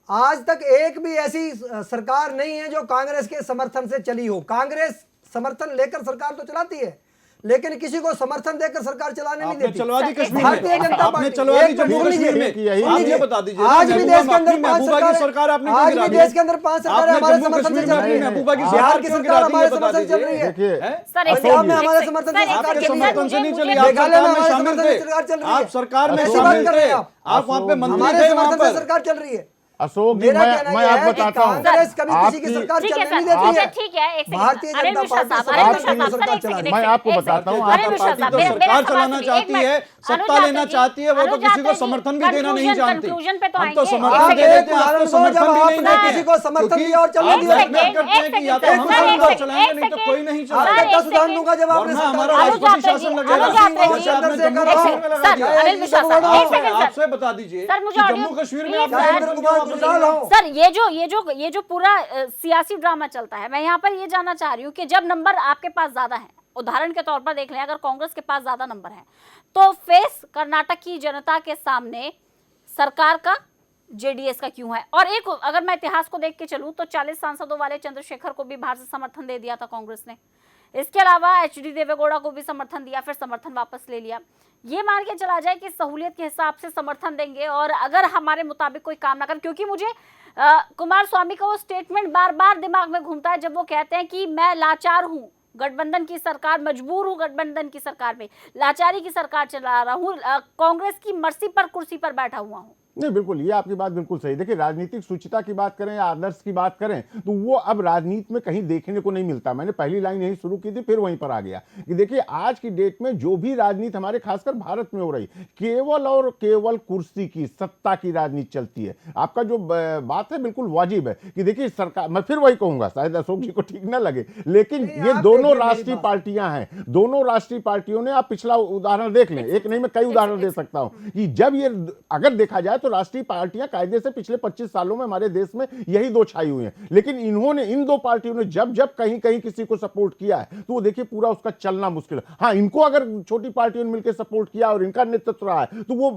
आज तक एक भी ऐसी सरकार नहीं है जो कांग्रेस के समर्थन से चली हो। कांग्रेस समर्थन लेकर सरकार तो चलाती है, लेकिन किसी को समर्थन देकर सरकार चलाने नहीं आपने देती। चलवा दी कश्मीर भारतीय में, जनता आपने पार्टी चलवा दी एक जम्मू मिनट कश्मीर में, सुनिए, आप ये बता दीजिए। आज भी देश के अंदर 5 महबूबा की सरकार आपने क्यों आज गिरा भी दी? देश के अंदर 5 सरकारें आपने हमारे जम्मू समर्थन से कश्मीर चल में रही अपनी है। महबूबा की बिहार सरकार की क्यों सरकार गिरा दी? हमारे ये बता समर्थन से चल दीजिए। रही है। देखिए, सर, एक पंजाब में सेकंड, हमारे एक समर्थन सेकंड, से एक सरकार सेकंड, चल रही है। समर्थन से नहीं चली, मुझे- आप मेघालय में सरकार में हमारे शामिल समर्थन थे, से सरकार चल रही है। आप सरकार में ऐसी शामिल बात कर रहे थे, हैं आप। आप वहां पे मंत्री हमारे थे वहां समर्थन से पर। सरकार चल रही है। अशोक जी, मेरा कहना मैं यह आपको है कि बताता हूं, कांग्रेस कभी किसी की आपकी- सरकार ठीक है चलने नहीं सर, देती है। ठीक है, एक सेकंड, भारतीय अनिल जनता मिश्रा पार्टी साहब, सरकार अनिल चलती है, मिश्रा साहब, सरकार सर, चला एक रही है। मैं आपको एक बताता हूं, सेकंड, आपका अनिल मिश्रा पार्टी साहब, तो मेरा सरकार सवाल चलाना सुनिए, चाहती एक है, मिनट। सत्ता अनुजाता लेना जी, चाहती है, वो तो किसी को अनुजाता जी, समर्थन भी देना नहीं जानती। कंक्लूजन पे तो हम तो आएंगे। समर्थन आप दे एक देते हैं, उदाहरण आपको दो समर्थन जब भी नहीं आपने देते। किसी को समर्थन क्योंकि दिया और चलने आप दिया। ब्लैकमेल करते हैं कि या तो हम सरकार चलाएंगे नहीं तो कोई नहीं चलाएगा। आपका 10 उदाहरण दूंगा जब आपने वरना सरकार हमारा चलाई। राष्ट्रपति शासन लगेगा। अनुजाता जी, जैसे आपने जम्मू अनुजाता जी, कश्मीर में लगा सर, दिया। अनिल मिश्रा साहब, एक सेकंड सर। आपसे बता दीजिए सर, मुझे कि ऑडियो- जम्मू कश्मीर में प्लीज, आप सर। नरेंद्र कुमार गुजराल हो। सर ये जो पूरा सियासी ड्रामा चलता है, मैं यहाँ पर ये जानना चाह रही हूँ कि जब नंबर आपके पास ज्यादा है, उदाहरण के तौर पर देख लें, अगर कांग्रेस के पास ज्यादा नंबर है तो फेस कर्नाटक की जनता के सामने सरकार का जेडीएस का क्यों है? और एक अगर मैं इतिहास को देख के चलूं तो 40 सांसदों वाले चंद्रशेखर को भी बाहर से समर्थन दे दिया था कांग्रेस ने। इसके अलावा एचडी देवेगौड़ा को भी समर्थन दिया, फिर समर्थन वापस ले लिया। ये मान के चला जाए कि सहूलियत के हिसाब से समर्थन देंगे और अगर हमारे मुताबिक कोई काम ना कर, क्योंकि मुझे कुमार स्वामी का वो स्टेटमेंट बार बार दिमाग में घूमता है जब वो कहते हैं कि मैं लाचार हूं, गठबंधन की सरकार, मजबूर हूं गठबंधन की सरकार में, लाचारी की सरकार चला रहा हूं, कांग्रेस की मर्जी पर कुर्सी पर बैठा हुआ हूं। नहीं, बिल्कुल, ये आपकी बात बिल्कुल सही। देखिए, राजनीतिक शुचिता की बात करें या आदर्श की बात करें तो वो अब राजनीति में कहीं देखने को नहीं मिलता। मैंने पहली लाइन यही शुरू की थी, फिर वहीं पर आ गया कि देखिए आज की डेट में जो भी राजनीति हमारे खासकर भारत में हो रही, केवल और केवल कुर्सी की, सत्ता की राजनीति चलती है। आपका जो बात है बिल्कुल वाजिब है कि देखिए सरकार, मैं फिर वही कहूंगा, शायद अशोक जी को ठीक ना लगे, लेकिन ये दोनों राष्ट्रीय पार्टियां हैं, दोनों राष्ट्रीय पार्टियों ने, आप पिछला उदाहरण देख लें, एक नहीं मैं कई उदाहरण दे सकता हूं कि जब ये अगर देखा जाए तो राष्ट्रीय पार्टियां कायदे से पिछले 25 सालों में हमारे देश में यही दो छाई हुई हैं, लेकिन इन्होंने, इन दो पार्टियों ने जब जब कहीं कहीं किसी को सपोर्ट किया है तो वो देखिए पूरा उसका चलना मुश्किल है। हाँ, इनको अगर छोटी पार्टियों ने मिलकर सपोर्ट किया और इनका नेतृत्व रहा है तो वो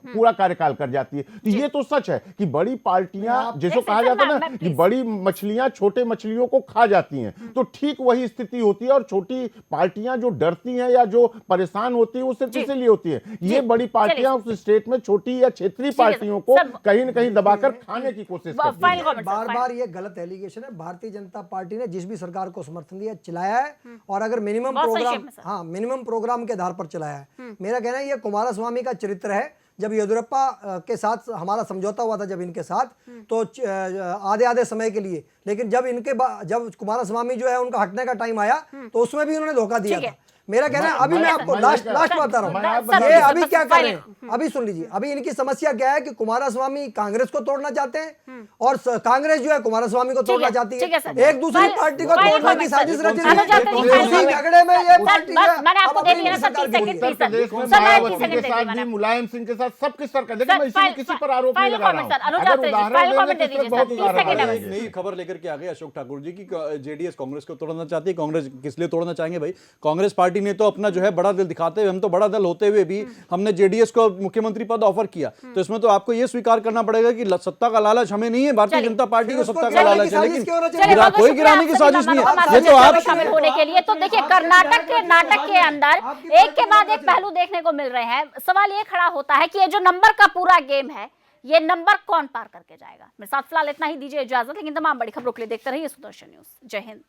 पूरा कार्यकाल कर जाती है। तो ये तो सच है कि बड़ी पार्टियां, जिसको कहा जाता है ना कि बड़ी मछलियां छोटे मछलियों को खा जाती हैं, तो ठीक वही स्थिति होती है। और छोटी पार्टियां जो डरती हैं या जो परेशान होती है वो सिर्फ इसीलिए होती है, ये बड़ी पार्टियां उस स्टेट में छोटी या क्षेत्रीय पार्टियों को कहीं न कहीं दबाकर खाने की कोशिश करती है। बार बार ये गलत एलिगेशन है। भारतीय जनता पार्टी ने जिस भी सरकार को समर्थन दिया, चलाया है, और अगर मिनिमम प्रोग्राम, हाँ, मिनिमम प्रोग्राम के आधार पर चलाया है। मेरा कहना है ये कुमारस्वामी का चरित्र है। जब येदियुरप्पा के साथ हमारा समझौता हुआ था, जब इनके साथ, तो आधे आधे समय के लिए, लेकिन जब जब कुमारस्वामी जो है उनका हटने का टाइम आया तो उसमें भी उन्होंने धोखा दिया था। मेरा कहना है, अभी मैं आपको लास्ट बता रहा हूँ, ये अभी क्या कर रहे हैं, अभी सुन लीजिए। अभी इनकी समस्या क्या है कि कुमारस्वामी कांग्रेस को तोड़ना चाहते हैं और कांग्रेस जो है कुमारस्वामी को तोड़ना चाहती है। एक दूसरी पार्टी को तोड़ने की साजिश रच रही है। झगड़े में ये पार्टी है, मुलायम सिंह के साथ सबके सरकार, देखिए मैं इसीलिए किसी पर आरोप नहीं लगा रहा हूं। नई खबर लेकर के आ गए अशोक ठाकुर जी की जेडीएस कांग्रेस को तोड़ना चाहती है। कांग्रेस किस लिए तोड़ना चाहेंगे भाई? कांग्रेस पार्टी ने तो अपना जो है बड़ा दिल दिखाते हुए, हम तो बड़ा दल होते हुए भी हमने जेडीएस को मुख्यमंत्री पद ऑफर किया, तो इसमें तो आपको यह स्वीकार करना पड़ेगा कि सत्ता का लालच हमें नहीं है, भारतीय जनता पार्टी को सत्ता का लालच है, लेकिन कोई गिराने की साजिश नहीं है। ये तो आप शामिल होने के लिए, तो देखिए कर्नाटक के नाटक के अंदर एक के बाद एक पहलू देखने को मिल रहे हैं। सवाल ये खड़ा होता है कि ये जो नंबर का पूरा गेम है, ये नंबर कौन पार करके जाएगा? मेरे साथ फिलहाल इतना ही, दीजिए इजाजत, लेकिन तमाम बड़ी खबरों के लिए देखते रहिए सुदर्शन न्यूज। जय हिंद।